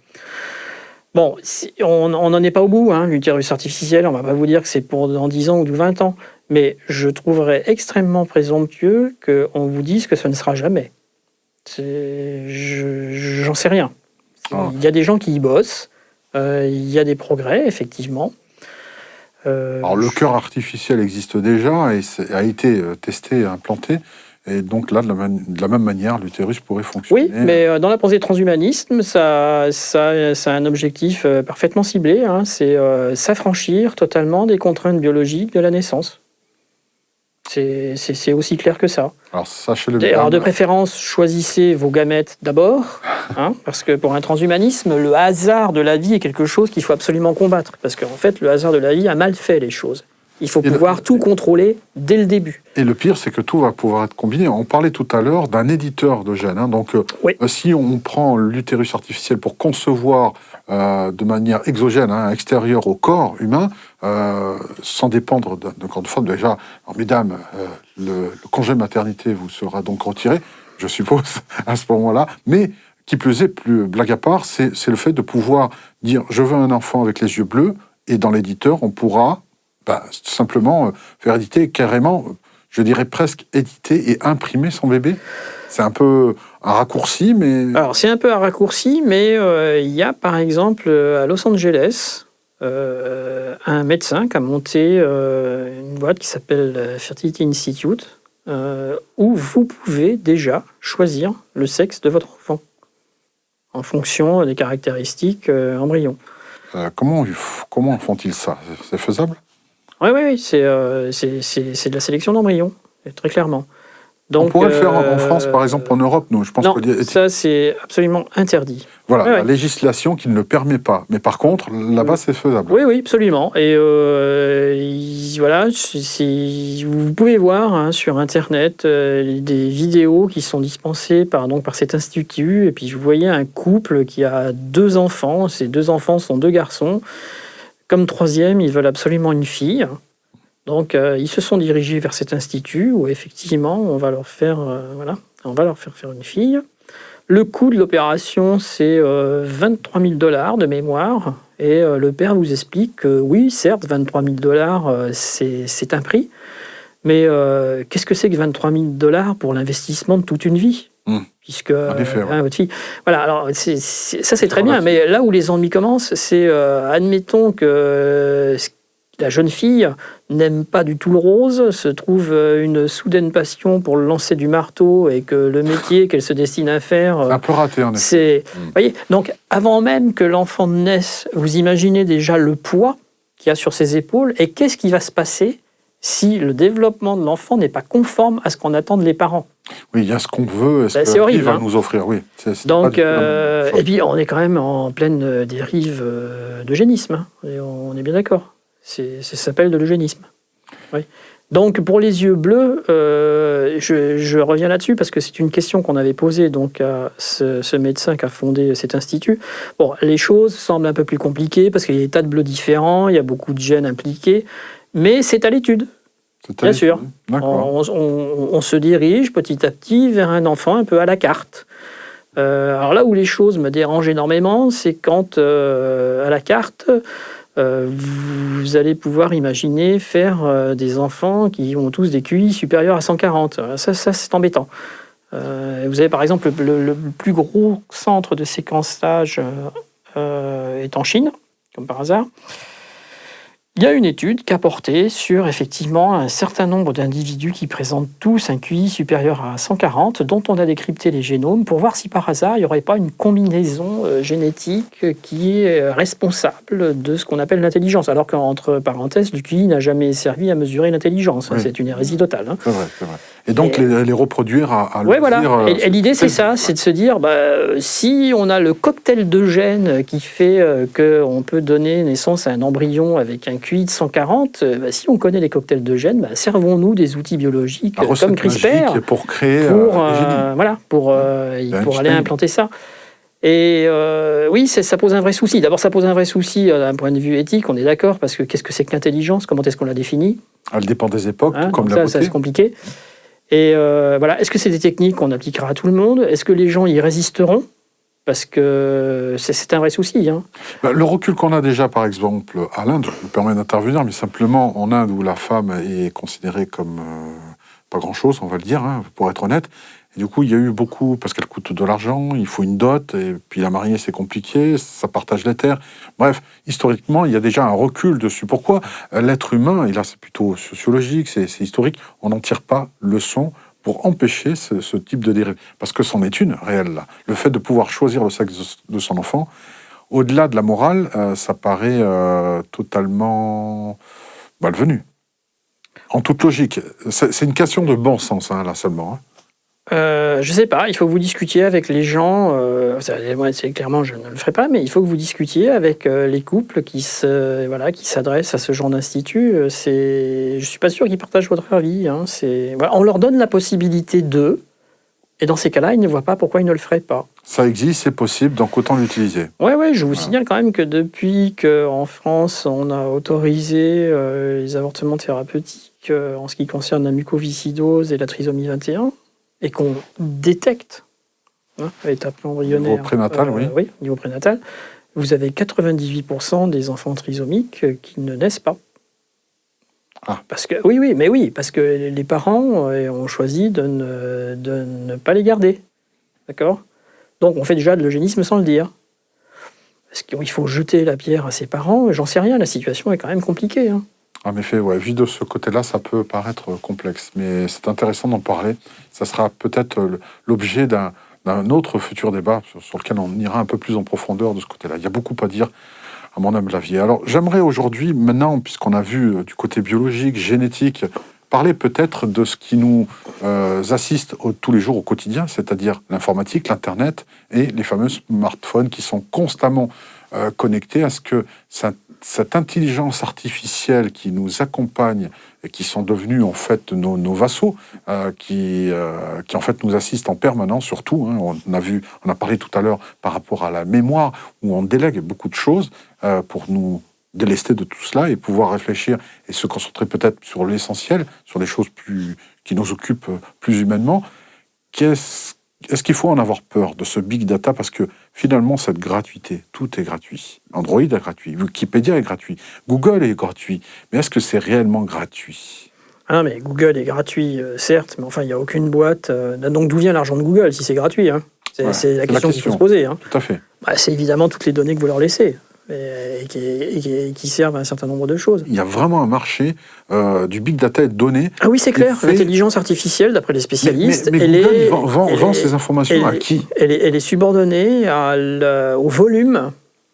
Bon, on n'en est pas au bout, l'utérus artificiel, on ne va pas vous dire que c'est pour dans 10 ans ou 20 ans, mais je trouverais extrêmement présomptueux qu'on vous dise que ce ne sera jamais. J'en sais rien. Il y a des gens qui y bossent, il y a des progrès, effectivement. Alors, le cœur artificiel existe déjà et a été testé et implanté. Et donc là, de la même manière, l'utérus pourrait fonctionner. Oui, mais dans la pensée transhumanisme, ça a un objectif parfaitement ciblé. C'est s'affranchir totalement des contraintes biologiques de la naissance. C'est aussi clair que ça. Alors, sachez-le. Alors, de préférence, choisissez vos gamètes d'abord, parce que pour un transhumanisme, le hasard de la vie est quelque chose qu'il faut absolument combattre. Parce qu'en fait, le hasard de la vie a mal fait les choses. Il faut pouvoir tout contrôler dès le début. Et le pire, c'est que tout va pouvoir être combiné. On parlait tout à l'heure d'un éditeur de gènes. Donc, oui. Si on prend l'utérus artificiel pour concevoir de manière exogène, extérieure au corps humain, sans dépendre d'un corps de femme, déjà, alors, mesdames, le congé maternité vous sera donc retiré, je suppose, à ce moment-là. Mais qui plus est, plus blague à part, c'est le fait de pouvoir dire « je veux un enfant avec les yeux bleus » et dans l'éditeur, on pourra... simplement faire éditer carrément, je dirais presque éditer et imprimer son bébé. C'est un peu un raccourci, mais... Alors, c'est un peu un raccourci, mais il y a, par exemple, à Los Angeles, un médecin qui a monté une boîte qui s'appelle Fertility Institute, où vous pouvez déjà choisir le sexe de votre enfant, en fonction des caractéristiques embryons. Comment font-ils ça? C'est faisable? Oui, c'est de la sélection d'embryons, très clairement. Donc, on pourrait le faire en France, par exemple, en Europe, nous. Je pense non, ça c'est absolument interdit. Voilà, la législation qui ne le permet pas. Mais par contre, là-bas, c'est faisable. Oui, absolument. Et voilà, vous pouvez voir sur Internet des vidéos qui sont dispensées par cet institut. Et puis vous voyez un couple qui a 2 enfants. Ces 2 enfants sont 2 garçons. Comme 3e, ils veulent absolument une fille. Donc, ils se sont dirigés vers cet institut où, effectivement, on va leur faire faire une fille. Le coût de l'opération, c'est $23 000 de mémoire. Et le père vous explique que, oui, certes, $23 000, c'est un prix. Mais qu'est-ce que c'est que $23 000 pour l'investissement de toute une vie ? Puisque votre fille... Voilà, alors ça c'est très bien, mais là où les ennuis commencent, c'est, admettons que la jeune fille n'aime pas du tout le rose, se trouve une soudaine passion pour le lancer du marteau et que le métier qu'elle se destine à faire... C'est un peu raté, en effet. Voyez, donc, avant même que l'enfant naisse, vous imaginez déjà le poids qu'il y a sur ses épaules et qu'est-ce qui va se passer si le développement de l'enfant n'est pas conforme à ce qu'en attendent les parents. Oui, il y a ce qu'on veut, c'est horrible, va nous offrir, oui. Donc, et puis on est quand même en pleine dérive d'eugénisme, hein, et on est bien d'accord. Ça s'appelle de l'eugénisme. Oui. Donc pour les yeux bleus, je reviens là-dessus parce que c'est une question qu'on avait posée donc, à ce médecin qui a fondé cet institut. Bon, les choses semblent un peu plus compliquées parce qu'il y a des tas de bleus différents, il y a beaucoup de gènes impliqués, mais c'est à l'étude. Bien sûr. On se dirige petit à petit vers un enfant un peu à la carte. Alors là où les choses me dérangent énormément, c'est quand à la carte, vous allez pouvoir imaginer faire des enfants qui ont tous des QI supérieurs à 140. Ça c'est embêtant. Vous avez par exemple le plus gros centre de séquençage est en Chine, comme par hasard. Il y a une étude qui a porté sur effectivement un certain nombre d'individus qui présentent tous un QI supérieur à 140, dont on a décrypté les génomes pour voir si par hasard il n'y aurait pas une combinaison génétique qui est responsable de ce qu'on appelle l'intelligence. Alors qu'entre parenthèses, le QI n'a jamais servi à mesurer l'intelligence. Oui. C'est une hérésie totale. Hein. C'est vrai, c'est vrai. Et donc les reproduire à ouais, voilà. Et l'idée c'est ça, c'est de se dire si on a le cocktail de gènes qui fait qu'on peut donner naissance à un embryon avec un QI de 140, si on connaît les cocktails de gènes, servons-nous des outils biologiques comme CRISPR pour créer pour aller implanter ça. Et oui, ça pose un vrai souci. D'abord, ça pose un vrai souci d'un point de vue éthique, on est d'accord, parce que qu'est-ce que c'est que l'intelligence? Comment est-ce qu'on la définit? Elle dépend des époques, tout comme la beauté. Ça, c'est compliqué. Et voilà, est-ce que c'est des techniques qu'on appliquera à tout le monde? Est-ce que les gens y résisteront? Parce que c'est un vrai souci. Hein. Le recul qu'on a déjà, par exemple, à l'Inde, je me permets d'intervenir, mais simplement en Inde où la femme est considérée comme pas grand-chose, on va le dire, hein, pour être honnête. Et du coup, il y a eu beaucoup, parce qu'elle coûte de l'argent, il faut une dot, et puis la mariée, c'est compliqué, ça partage les terres. Bref, historiquement, il y a déjà un recul dessus. Pourquoi l'être humain, et là c'est plutôt sociologique, c'est historique, on n'en tire pas leçon pour empêcher ce type de dérive. Parce que c'en est une réelle, là. Le fait de pouvoir choisir le sexe de son enfant, au-delà de la morale, ça paraît totalement malvenu. En toute logique. C'est une question de bon sens, hein, là seulement. Hein. Je sais pas, il faut que vous discutiez avec les gens, moi, clairement je ne le ferai pas, mais il faut que vous discutiez avec les couples qui s'adressent à ce genre d'institut. Je suis pas sûr qu'ils partagent votre avis. Hein. On leur donne la possibilité et dans ces cas-là, ils ne voient pas pourquoi ils ne le feraient pas. Ça existe, c'est possible, donc autant l'utiliser. Oui, je vous signale quand même que depuis qu'en France, on a autorisé les avortements thérapeutiques en ce qui concerne la mucoviscidose et la trisomie 21, et qu'on détecte à l'étape embryonnaire. Niveau prénatal, oui. Oui, niveau prénatal. Vous avez 98% des enfants trisomiques qui ne naissent pas. Ah. Parce que, parce que les parents ont choisi de ne pas les garder. D'accord ? Donc on fait déjà de l'eugénisme sans le dire. Parce qu'il faut jeter la pierre à ses parents, j'en sais rien, la situation est quand même compliquée. Hein. En effet, vu de ce côté-là, ça peut paraître complexe, mais c'est intéressant d'en parler. Ça sera peut-être l'objet d'un autre futur débat sur lequel on ira un peu plus en profondeur de ce côté-là. Il y a beaucoup à dire, à mon humble avis. Alors, j'aimerais aujourd'hui, maintenant, puisqu'on a vu du côté biologique, génétique, parler peut-être de ce qui nous assiste tous les jours au quotidien, c'est-à-dire l'informatique, l'Internet et les fameux smartphones qui sont constamment connectés à ce que cette intelligence artificielle qui nous accompagne et qui sont devenus en fait nos vassaux, qui en fait nous assistent en permanence, surtout. Hein, on a parlé tout à l'heure par rapport à la mémoire, où on délègue beaucoup de choses pour nous délester de tout cela et pouvoir réfléchir et se concentrer peut-être sur l'essentiel, sur les choses qui nous occupent plus humainement. Est-ce qu'il faut en avoir peur de ce big data? Parce que finalement, cette gratuité, tout est gratuit. Android est gratuit, Wikipédia est gratuit, Google est gratuit. Mais est-ce que c'est réellement gratuit? Ah, mais Google est gratuit, certes, mais enfin, il n'y a aucune boîte. Donc d'où vient l'argent de Google si c'est gratuit? Hein c'est la question qu'il faut se poser. Hein. Tout à fait. C'est évidemment toutes les données que vous leur laissez. et qui servent à un certain nombre de choses. Il y a vraiment un marché du big data et de données. Ah oui, c'est clair. L'intelligence artificielle, d'après les spécialistes, mais Google vend ces informations à qui ? Elle est subordonnée au volume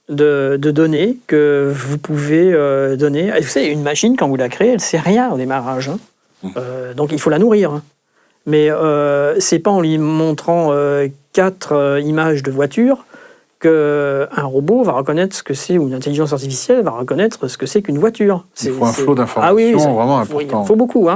de données que vous pouvez donner. Vous savez, une machine, quand vous la créez, elle ne sait rien au démarrage. Donc il faut la nourrir. Mais c'est pas en lui montrant 4 images de voiture qu'un robot va reconnaître ce que c'est, ou une intelligence artificielle va reconnaître ce que c'est qu'une voiture. Il faut un flot d'informations vraiment important. Il faut beaucoup.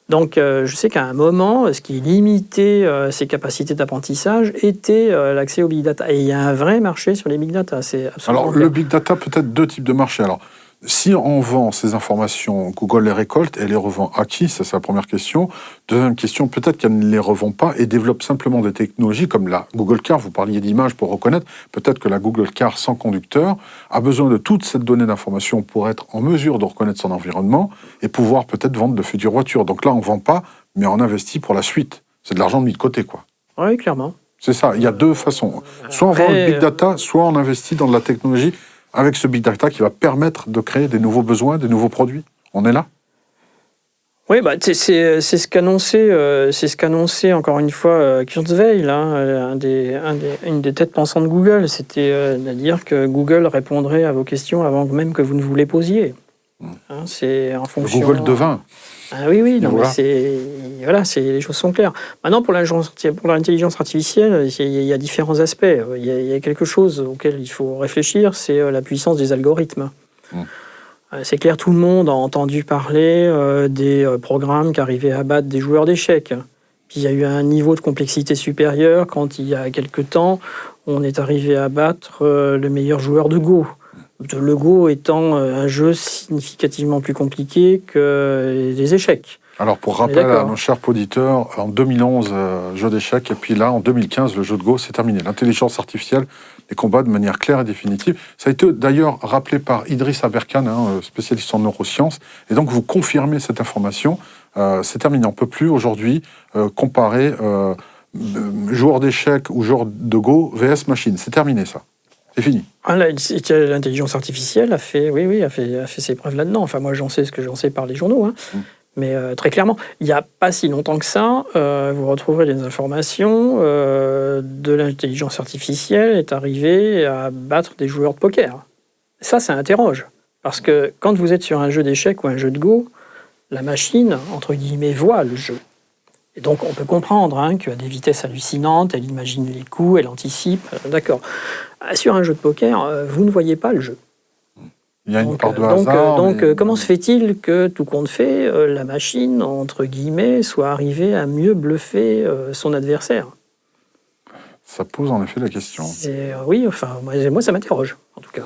Donc je sais qu'à un moment, ce qui limitait ses capacités d'apprentissage était l'accès au big data. Et il y a un vrai marché sur les big data. C'est absolument Alors clair. le big data, peut-être 2 types de marchés. Alors, si on vend ces informations, Google les récolte et les revend à qui ? Ça, c'est la première question. Deuxième question, peut-être qu'elle ne les revend pas et développe simplement des technologies comme la Google Car. Vous parliez d'images pour reconnaître. Peut-être que la Google Car sans conducteur a besoin de toute cette donnée d'information pour être en mesure de reconnaître son environnement et pouvoir peut-être vendre de futures voitures. Donc là, on ne vend pas, mais on investit pour la suite. C'est de l'argent mis de côté, quoi. Oui, clairement. C'est ça. Il y a 2 façons. Soit on vend le big data, soit on investit dans de la technologie avec ce big data qui va permettre de créer des nouveaux besoins, des nouveaux produits. On est là ? Oui, c'est ce qu'annonçait encore une fois Kurzweil, une des têtes pensantes de Google. C'était de dire que Google répondrait à vos questions avant même que vous ne vous les posiez. C'est en fonction... Google devint. Ah oui, non, voilà. Mais les choses sont claires. Maintenant, pour l'intelligence artificielle, il y a différents aspects. Il y a quelque chose auquel il faut réfléchir, c'est la puissance des algorithmes. C'est clair, tout le monde a entendu parler des programmes qui arrivaient à battre des joueurs d'échecs. Puis il y a eu un niveau de complexité supérieur quand, il y a quelque temps, on est arrivé à battre le meilleur joueur de Go. Le Go étant un jeu significativement plus compliqué que les échecs. Alors, pour rappel à nos chers auditeurs, en 2011, jeu d'échecs, et puis là, en 2015, le jeu de Go, c'est terminé. L'intelligence artificielle, les combats de manière claire et définitive. Ça a été d'ailleurs rappelé par Idriss Aberkan, spécialiste en neurosciences, et donc vous confirmez cette information. C'est terminé. On ne peut plus aujourd'hui comparer joueur d'échecs ou joueur de Go vs machine. C'est terminé, ça. C'est fini. L'intelligence artificielle a fait ses preuves là-dedans. Enfin, moi, j'en sais ce que j'en sais par les journaux. Mais très clairement, il n'y a pas si longtemps que ça, vous retrouverez des informations de l'intelligence artificielle est arrivée à battre des joueurs de poker. Ça interroge. Parce que quand vous êtes sur un jeu d'échecs ou un jeu de Go, la machine, entre guillemets, voit le jeu. Et donc, on peut comprendre qu'à des vitesses hallucinantes, elle imagine les coups, elle anticipe. D'accord. Sur un jeu de poker, vous ne voyez pas le jeu. Il y a une part de hasard. Donc, comment se fait-il que, tout compte fait, la machine, entre guillemets, soit arrivée à mieux bluffer son adversaire ? Ça pose en effet la question. Oui, enfin, moi, ça m'interroge, en tout cas.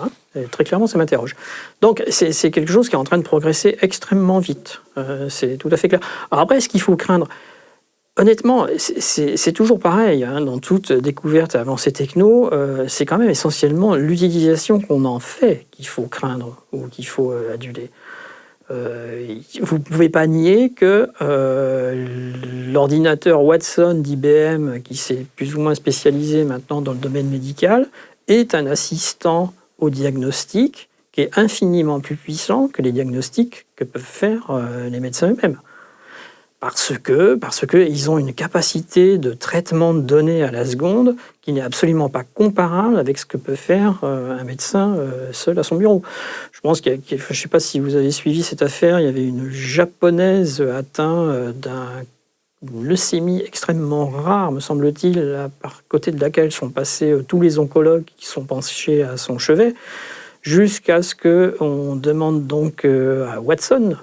Très clairement, ça m'interroge. Donc, c'est quelque chose qui est en train de progresser extrêmement vite. C'est tout à fait clair. Alors après, est-ce qu'il faut craindre ? Honnêtement, c'est toujours pareil. Dans toute découverte et avancée techno, c'est quand même essentiellement l'utilisation qu'on en fait qu'il faut craindre ou qu'il faut aduler. Vous ne pouvez pas nier que l'ordinateur Watson d'IBM, qui s'est plus ou moins spécialisé maintenant dans le domaine médical, est un assistant au diagnostic qui est infiniment plus puissant que les diagnostics que peuvent faire les médecins eux-mêmes. Parce que ils ont une capacité de traitement de données à la seconde qui n'est absolument pas comparable avec ce que peut faire un médecin seul à son bureau. Je pense je ne sais pas si vous avez suivi cette affaire, il y avait une japonaise atteinte d'une leucémie extrêmement rare, me semble-t-il, par côté de laquelle sont passés tous les oncologues qui sont penchés à son chevet, jusqu'à ce qu'on demande donc à Watson,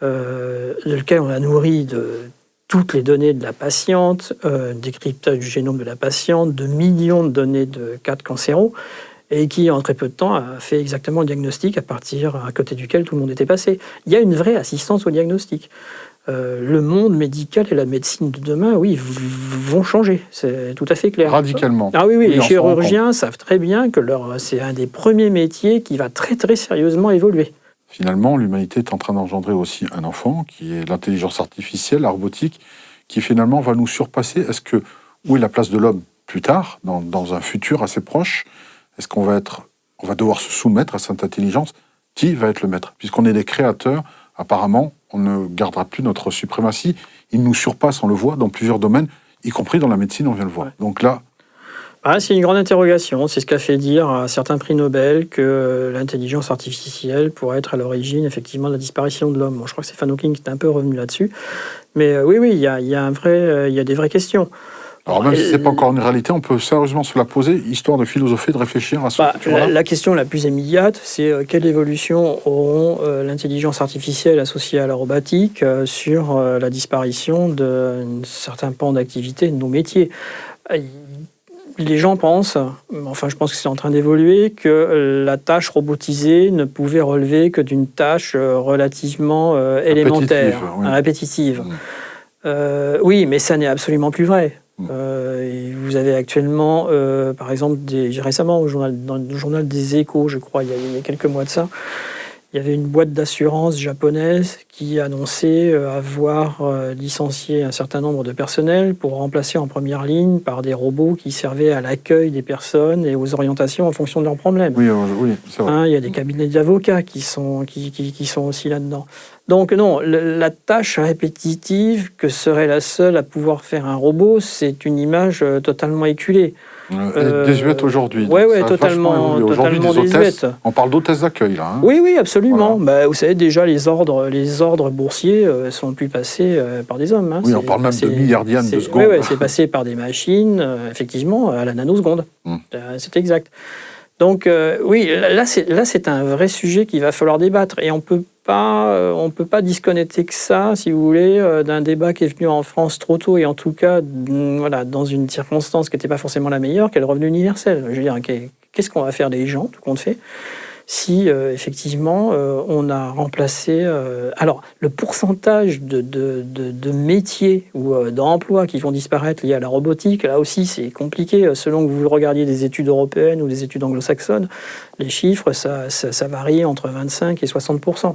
lequel on a nourri de toutes les données de la patiente, décryptage du génome de la patiente, de millions de données de cas de cancéraux, et qui, en très peu de temps, a fait exactement le diagnostic à côté duquel tout le monde était passé. Il y a une vraie assistance au diagnostic. Le monde médical et la médecine de demain, oui, vont changer, c'est tout à fait clair. Radicalement. Ah oui, les chirurgiens savent très bien que c'est un des premiers métiers qui va très très sérieusement évoluer. Finalement, l'humanité est en train d'engendrer aussi un enfant, qui est l'intelligence artificielle, la robotique, qui finalement va nous surpasser. Où est la place de l'homme plus tard, dans un futur assez proche ? Est-ce qu'on va être on va devoir se soumettre à cette intelligence. Qui va être le maître? Puisqu'on est des créateurs, apparemment, on ne gardera plus notre suprématie. Il nous surpasse, on le voit, dans plusieurs domaines, y compris dans la médecine, on vient le voir. Ouais. Donc là... c'est une grande interrogation. C'est ce qu'a fait dire à certains prix Nobel que l'intelligence artificielle pourrait être à l'origine, effectivement, de la disparition de l'homme. Bon, je crois que Stephen Hawking est un peu revenu là-dessus. Mais oui, il y a des vraies questions. Alors même si ce n'est pas encore une réalité, on peut sérieusement se la poser, histoire de philosopher, de réfléchir à ça. La question la plus immédiate, c'est quelle évolution auront l'intelligence artificielle associée à la robotique sur la disparition d'un certain pan d'activité de nos métiers. Les gens pensent, enfin je pense que c'est en train d'évoluer, que la tâche robotisée ne pouvait relever que d'une tâche relativement élémentaire, répétitive. Oui, mais ça n'est absolument plus vrai. Vous avez actuellement, par exemple, récemment dans le journal des Échos, je crois, il y a quelques mois de ça, il y avait une boîte d'assurance japonaise qui annonçait avoir licencié un certain nombre de personnels pour remplacer en première ligne par des robots qui servaient à l'accueil des personnes et aux orientations en fonction de leurs problèmes. Oui, c'est vrai. Il y a des cabinets d'avocats qui sont aussi là-dedans. Donc non, la tâche répétitive que serait la seule à pouvoir faire un robot, c'est une image totalement éculée. Désuète aujourd'hui. Oui, totalement désuète. On parle d'hôtesse d'accueil, là. Hein. Oui, absolument. Voilà. Vous savez, déjà, les ordres boursiers sont plus passés par des hommes. Hein. Oui, on parle même de milliardiennes de secondes. Oui, c'est passé par des machines, effectivement, à la nanoseconde. C'est exact. Donc, là, c'est un vrai sujet qu'il va falloir débattre. Et on peut pas disconnecter que ça, si vous voulez, d'un débat qui est venu en France trop tôt, et en tout cas, dans une circonstance qui n'était pas forcément la meilleure, qui est le revenu universel. Je veux dire, qu'est-ce qu'on va faire des gens, tout compte fait, si effectivement on a remplacé... alors, le pourcentage de métiers ou d'emplois qui vont disparaître liés à la robotique, là aussi c'est compliqué, selon que vous regardiez des études européennes ou des études anglo-saxonnes, les chiffres, ça varie entre 25 et 60%.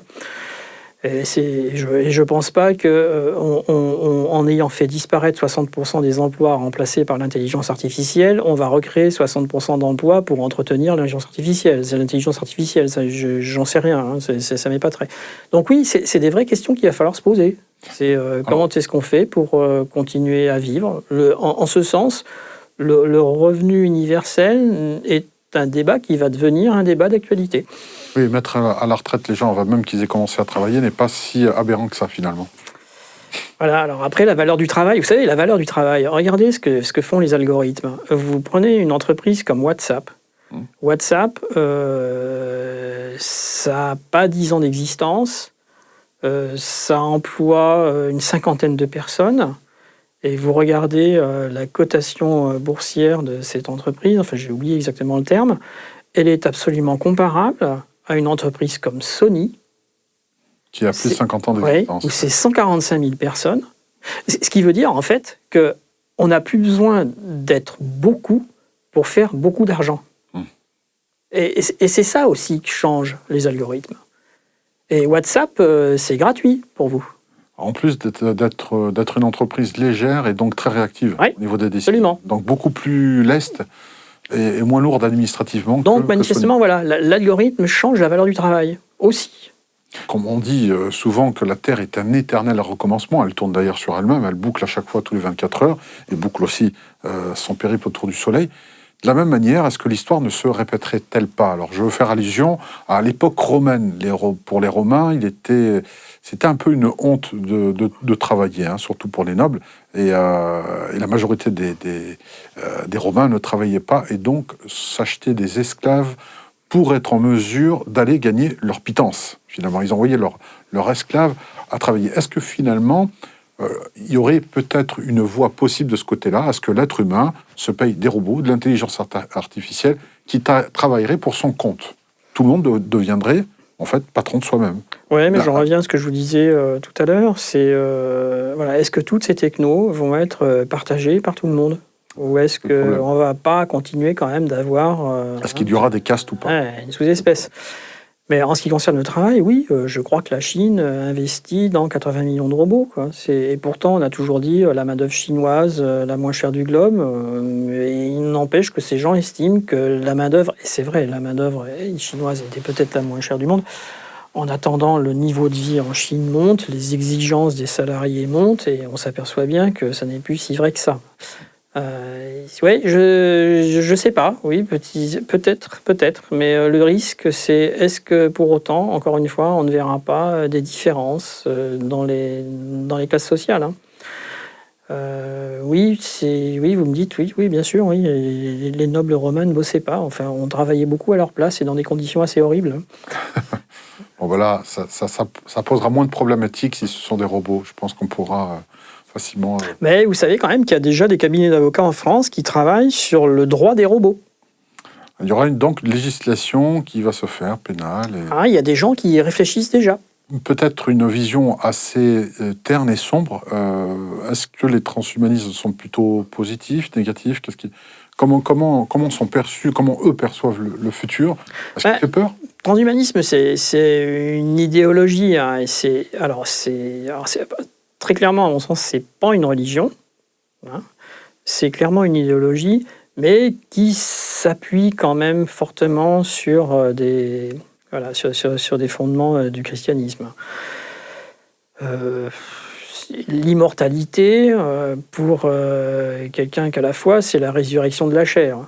Et je ne pense pas qu'en ayant fait disparaître 60% des emplois remplacés par l'intelligence artificielle, on va recréer 60% d'emplois pour entretenir l'intelligence artificielle. C'est l'intelligence artificielle, j'en sais rien, hein, ça m'est pas très... Donc oui, c'est des vraies questions qu'il va falloir se poser. C'est comment est-ce qu'on fait pour continuer à vivre. En ce sens, le revenu universel est un débat qui va devenir un débat d'actualité. Oui, mettre à la retraite les gens, avant même qu'ils aient commencé à travailler, n'est pas si aberrant que ça, finalement. Voilà, alors après, la valeur du travail. Vous savez, la valeur du travail, regardez ce que font les algorithmes. Vous prenez une entreprise comme WhatsApp. WhatsApp, ça n'a pas 10 ans d'existence. Ça emploie une cinquantaine de personnes. Et vous regardez la cotation boursière de cette entreprise, enfin, j'ai oublié exactement le terme, elle est absolument comparable à une entreprise comme Sony, qui a plus de 50 ans d'existence. Où c'est 145 000 personnes. Ce qui veut dire, en fait, qu'on n'a plus besoin d'être beaucoup pour faire beaucoup d'argent. Et c'est ça aussi qui change les algorithmes. Et WhatsApp, c'est gratuit pour vous. En plus d'être une entreprise légère et donc très réactive au niveau des décisions. Absolument. Donc beaucoup plus leste et moins lourde administrativement. Donc manifestement, voilà, l'algorithme change la valeur du travail aussi. Comme on dit souvent que la Terre est un éternel recommencement, elle tourne d'ailleurs sur elle-même, elle boucle à chaque fois tous les 24 heures, et boucle aussi son périple autour du Soleil. De la même manière, est-ce que l'histoire ne se répéterait-elle pas? Alors je veux faire allusion à l'époque romaine. Pour les Romains, c'était un peu une honte de travailler, hein, surtout pour les nobles, et la majorité des Romains ne travaillaient pas, et donc s'achetaient des esclaves pour être en mesure d'aller gagner leur pitance. Finalement, ils envoyaient leurs esclaves à travailler. Est-ce que finalement, il y aurait peut-être une voie possible de ce côté-là, à ce que l'être humain se paye des robots, de l'intelligence artificielle, qui travaillerait pour son compte? Tout le monde deviendrait, en fait, patron de soi-même. Oui, mais j'en reviens à ce que je vous disais tout à l'heure, c'est est-ce que toutes ces technos vont être partagées par tout le monde? Ou est-ce qu'on ne va pas continuer quand même d'avoir... Est-ce qu'il y aura des castes ou pas? Une sous-espèce. Mais en ce qui concerne le travail, oui, je crois que la Chine investit dans 80 millions de robots, quoi. Et pourtant, on a toujours dit la main-d'œuvre chinoise, la moins chère du globe. Et il n'empêche que ces gens estiment que la main-d'œuvre, et c'est vrai, la main-d'œuvre chinoise était peut-être la moins chère du monde. En attendant, le niveau de vie en Chine monte, les exigences des salariés montent, et on s'aperçoit bien que ça n'est plus si vrai que ça. Oui, je sais pas, oui, peut-être, mais le risque, c'est est-ce que pour autant, encore une fois, on ne verra pas des différences dans les classes sociales, hein. Oui, vous me dites, oui, bien sûr, oui, les nobles romains ne bossaient pas, enfin, on travaillait beaucoup à leur place et dans des conditions assez horribles. Bon, voilà, ça posera moins de problématiques si ce sont des robots. Je pense qu'on pourra facilement... Mais vous savez quand même qu'il y a déjà des cabinets d'avocats en France qui travaillent sur le droit des robots. Il y aura donc une législation qui va se faire, pénale. Il y a des gens qui y réfléchissent déjà. Peut-être une vision assez terne et sombre. Est-ce que les transhumanistes sont plutôt positifs, négatifs? Comment sont perçus, comment eux perçoivent le futur? Est-ce qu'il fait peur? Transhumanisme, c'est une idéologie, hein, et très clairement, à mon sens, c'est pas une religion, hein. C'est clairement une idéologie, mais qui s'appuie quand même fortement sur des fondements du christianisme. L'immortalité, pour quelqu'un qu'à la fois, c'est la résurrection de la chair.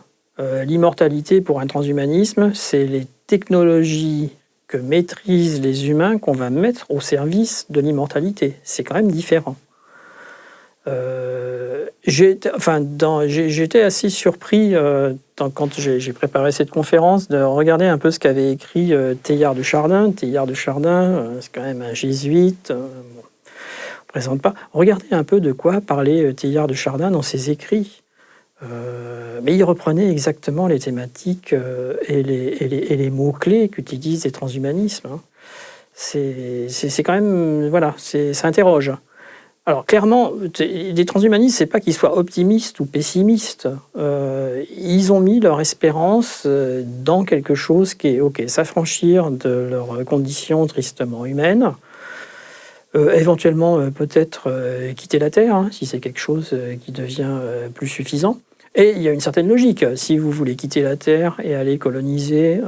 L'immortalité, pour un transhumanisme, c'est les technologies que maîtrisent les humains qu'on va mettre au service de l'immortalité. C'est quand même différent. J'étais assez surpris quand j'ai préparé cette conférence de regarder un peu ce qu'avait écrit Teilhard de Chardin. Teilhard de Chardin, c'est quand même un jésuite. On ne présente pas. Regardez un peu de quoi parlait Teilhard de Chardin dans ses écrits. Mais il reprenait exactement les thématiques et les mots-clés qu'utilisent les transhumanismes, hein. C'est quand même... Voilà, ça interroge. Alors clairement, les transhumanistes, c'est pas qu'ils soient optimistes ou pessimistes. Ils ont mis leur espérance dans quelque chose qui est s'affranchir de leurs conditions tristement humaines, éventuellement peut-être quitter la Terre, hein, si c'est quelque chose qui devient plus suffisant. Et il y a une certaine logique. Si vous voulez quitter la Terre et aller coloniser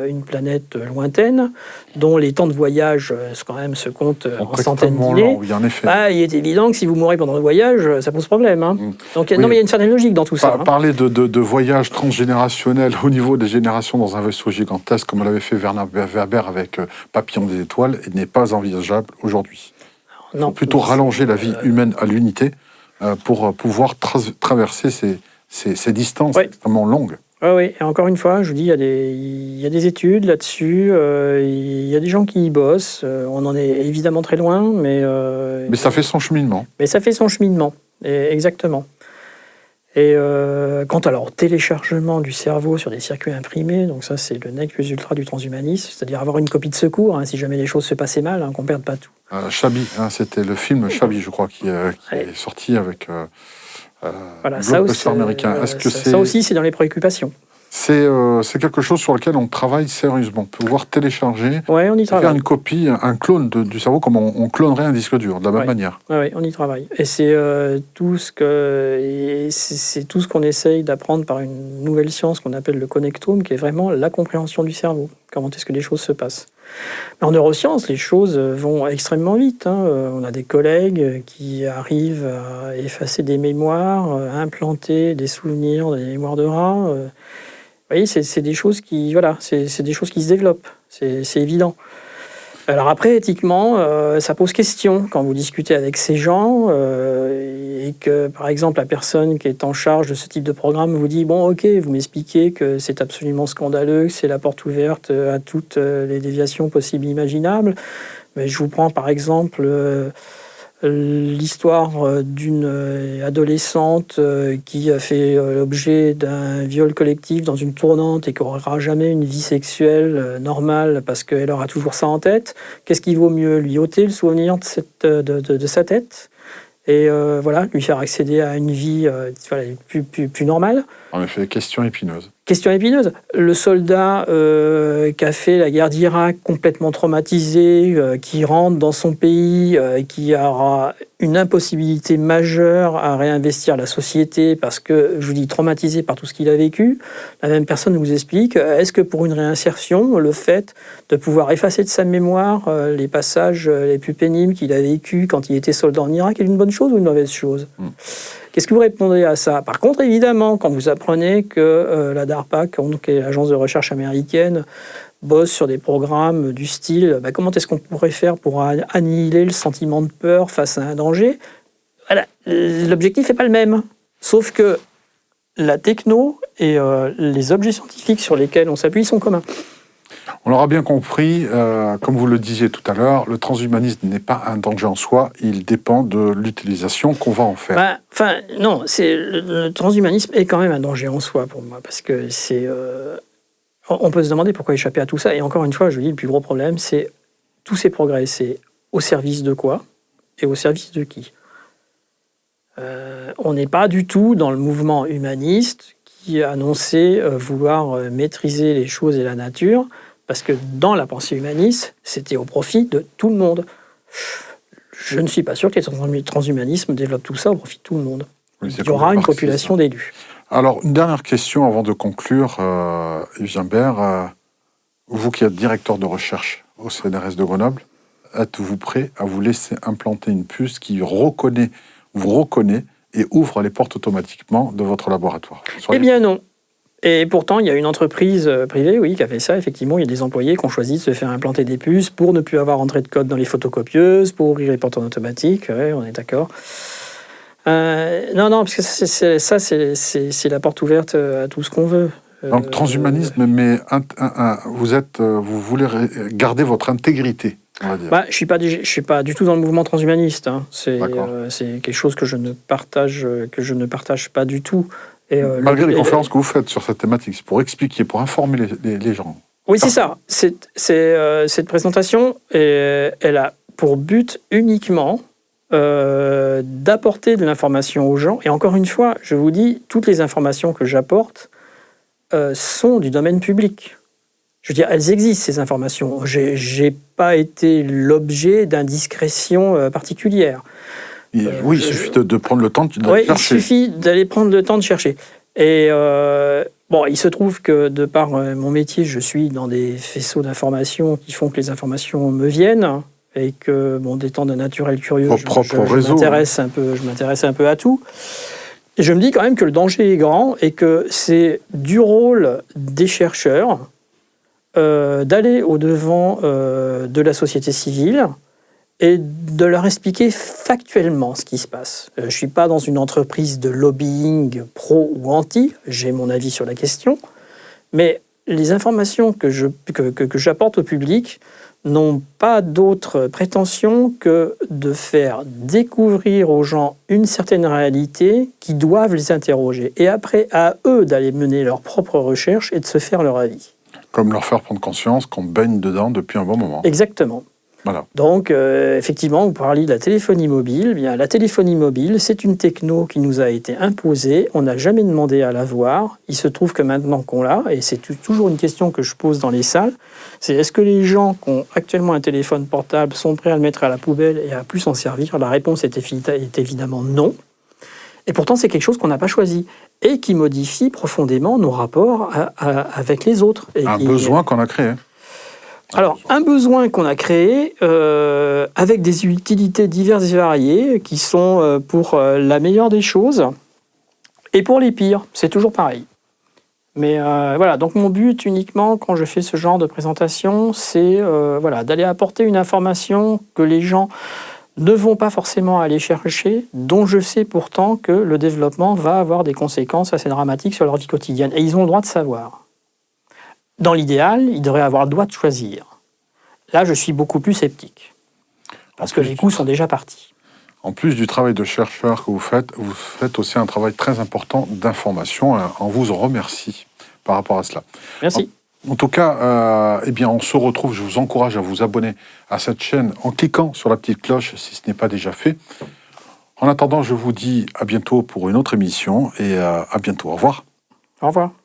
une planète lointaine, dont les temps de voyage quand même se comptent en centaines d'années, il est évident que si vous mourrez pendant le voyage, ça pose problème, hein. Donc, non, mais il y a une certaine logique dans tout ça. Parler de voyage transgénérationnel au niveau des générations dans un vaisseau gigantesque, comme l'avait fait Werner Werber avec Papillon des étoiles, n'est pas envisageable aujourd'hui. Il faut plutôt rallonger la vie humaine à l'unité pour pouvoir traverser ces distances extrêmement longues. Oui, et encore une fois, je vous dis, il y a des études là-dessus, il y a des gens qui y bossent, on en est évidemment très loin, mais ça fait son cheminement. Mais ça fait son cheminement, exactement. Et quant à leur téléchargement du cerveau sur des circuits imprimés, donc ça c'est le nec plus ultra du transhumanisme, c'est-à-dire avoir une copie de secours, hein, si jamais les choses se passaient mal, hein, qu'on ne perde pas tout. Chabi, hein, c'était le film Chabi, je crois, qui est sorti avec... voilà, ça aussi, américain. Ça aussi, c'est dans les préoccupations. C'est quelque chose sur lequel on travaille sérieusement. Pouvoir télécharger, on y travaille. Faire une copie, un clone du cerveau, comme on clonerait un disque dur, de la même manière. Oui, on y travaille. Et c'est tout ce qu'on essaye d'apprendre par une nouvelle science qu'on appelle le connectome, qui est vraiment la compréhension du cerveau. Comment est-ce que les choses se passent. Mais en neurosciences, les choses vont extrêmement vite, hein. On a des collègues qui arrivent à effacer des mémoires, à implanter des souvenirs, des mémoires de rats. Vous voyez, c'est des choses qui, c'est des choses qui se développent, c'est évident. Alors après, éthiquement, ça pose question quand vous discutez avec ces gens et que, par exemple, la personne qui est en charge de ce type de programme vous dit « Bon, ok, vous m'expliquez que c'est absolument scandaleux, que c'est la porte ouverte à toutes les déviations possibles et imaginables. Mais je vous prends, par exemple, l'histoire d'une adolescente qui a fait l'objet d'un viol collectif dans une tournante et qui n'aura jamais une vie sexuelle normale parce qu'elle aura toujours ça en tête. Qu'est-ce qui vaut mieux, lui ôter le souvenir de sa tête et lui faire accéder à une vie plus normale, En effet, question épineuse. Question épineuse. Le soldat qui a fait la guerre d'Irak complètement traumatisé, qui rentre dans son pays, qui aura une impossibilité majeure à réinvestir la société parce que, je vous dis, traumatisé par tout ce qu'il a vécu, la même personne vous explique, est-ce que pour une réinsertion, le fait de pouvoir effacer de sa mémoire les passages les plus pénibles qu'il a vécu quand il était soldat en Irak est une bonne chose ou une mauvaise chose ? Qu'est-ce que vous répondez à ça ? Par contre, évidemment, quand vous apprenez que la DARPA, qui est l'agence de recherche américaine, bosse sur des programmes du style comment est-ce qu'on pourrait faire pour annihiler le sentiment de peur face à un danger, voilà, l'objectif n'est pas le même. Sauf que la techno et les objets scientifiques sur lesquels on s'appuie sont communs. On l'aura bien compris, comme vous le disiez tout à l'heure, le transhumanisme n'est pas un danger en soi, il dépend de l'utilisation qu'on va en faire. Non, le transhumanisme est quand même un danger en soi pour moi, parce que on peut se demander pourquoi échapper à tout ça, et encore une fois, je dis, le plus gros problème, c'est tous ces progrès, c'est au service de quoi et au service de qui ? On n'est pas du tout dans le mouvement humaniste qui annonçait vouloir maîtriser les choses et la nature, parce que dans la pensée humaniste, c'était au profit de tout le monde. Je ne suis pas sûr que les transhumanismes développent tout ça au profit de tout le monde. Oui, il y aura une population d'élus. Alors, une dernière question avant de conclure, Yves Gimbert. Vous qui êtes directeur de recherche au CNRS de Grenoble, êtes-vous prêt à vous laisser implanter une puce qui vous reconnaît et ouvre les portes automatiquement de votre laboratoire ? Eh bien non. Et pourtant, il y a une entreprise privée, oui, qui a fait ça. Effectivement, il y a des employés qui ont choisi de se faire implanter des puces pour ne plus avoir entrée de code dans les photocopieuses, pour ouvrir les portes en automatique. Ouais, on est d'accord. Non, parce que c'est la porte ouverte à tout ce qu'on veut. Donc, transhumanisme, mais vous voulez garder votre intégrité, on va dire. Je suis pas du tout dans le mouvement transhumaniste. Hein. C'est quelque chose que je ne partage pas du tout. Et, malgré les conférences que vous faites sur cette thématique, c'est pour expliquer, pour informer les gens. Oui, c'est ça. Cette présentation, elle a pour but uniquement d'apporter de l'information aux gens. Et encore une fois, je vous dis, toutes les informations que j'apporte sont du domaine public. Je veux dire, elles existent, ces informations. J'ai pas été l'objet d'indiscrétion particulière. Oui, il suffit de prendre le temps de chercher. Il suffit d'aller prendre le temps de chercher. Et il se trouve que de par mon métier, je suis dans des faisceaux d'informations qui font que les informations me viennent et que, d'étant d'un naturel curieux, je m'intéresse un peu à tout. Et je me dis quand même que le danger est grand et que c'est du rôle des chercheurs d'aller au-devant de la société civile et de leur expliquer factuellement ce qui se passe. Je ne suis pas dans une entreprise de lobbying pro ou anti, j'ai mon avis sur la question, mais les informations que j'apporte au public n'ont pas d'autre prétention que de faire découvrir aux gens une certaine réalité qui doivent les interroger. Et après, à eux d'aller mener leurs propres recherches et de se faire leur avis. Comme leur faire prendre conscience qu'on baigne dedans depuis un bon moment. Exactement. Voilà. Donc, effectivement, vous parliez de la téléphonie mobile. Bien, la téléphonie mobile, c'est une techno qui nous a été imposée. On n'a jamais demandé à l'avoir. Il se trouve que maintenant qu'on l'a, et c'est toujours une question que je pose dans les salles, c'est est-ce que les gens qui ont actuellement un téléphone portable sont prêts à le mettre à la poubelle et à plus s'en servir ? La réponse est évidemment non. Et pourtant, c'est quelque chose qu'on n'a pas choisi et qui modifie profondément nos rapports avec les autres. Besoin qu'on a créé. Alors, un besoin qu'on a créé avec des utilités diverses et variées qui sont pour la meilleure des choses et pour les pires. C'est toujours pareil. Mais voilà, donc mon but uniquement quand je fais ce genre de présentation, c'est d'aller apporter une information que les gens ne vont pas forcément aller chercher, dont je sais pourtant que le développement va avoir des conséquences assez dramatiques sur leur vie quotidienne. Et ils ont le droit de savoir. Dans l'idéal, ils devraient avoir le droit de choisir. Là, je suis beaucoup plus sceptique. Parce que les coups sont déjà partis. En plus du travail de chercheur que vous faites aussi un travail très important d'information. On vous en remercie par rapport à cela. Merci. En tout cas, on se retrouve. Je vous encourage à vous abonner à cette chaîne en cliquant sur la petite cloche si ce n'est pas déjà fait. En attendant, je vous dis à bientôt pour une autre émission et à bientôt. Au revoir. Au revoir.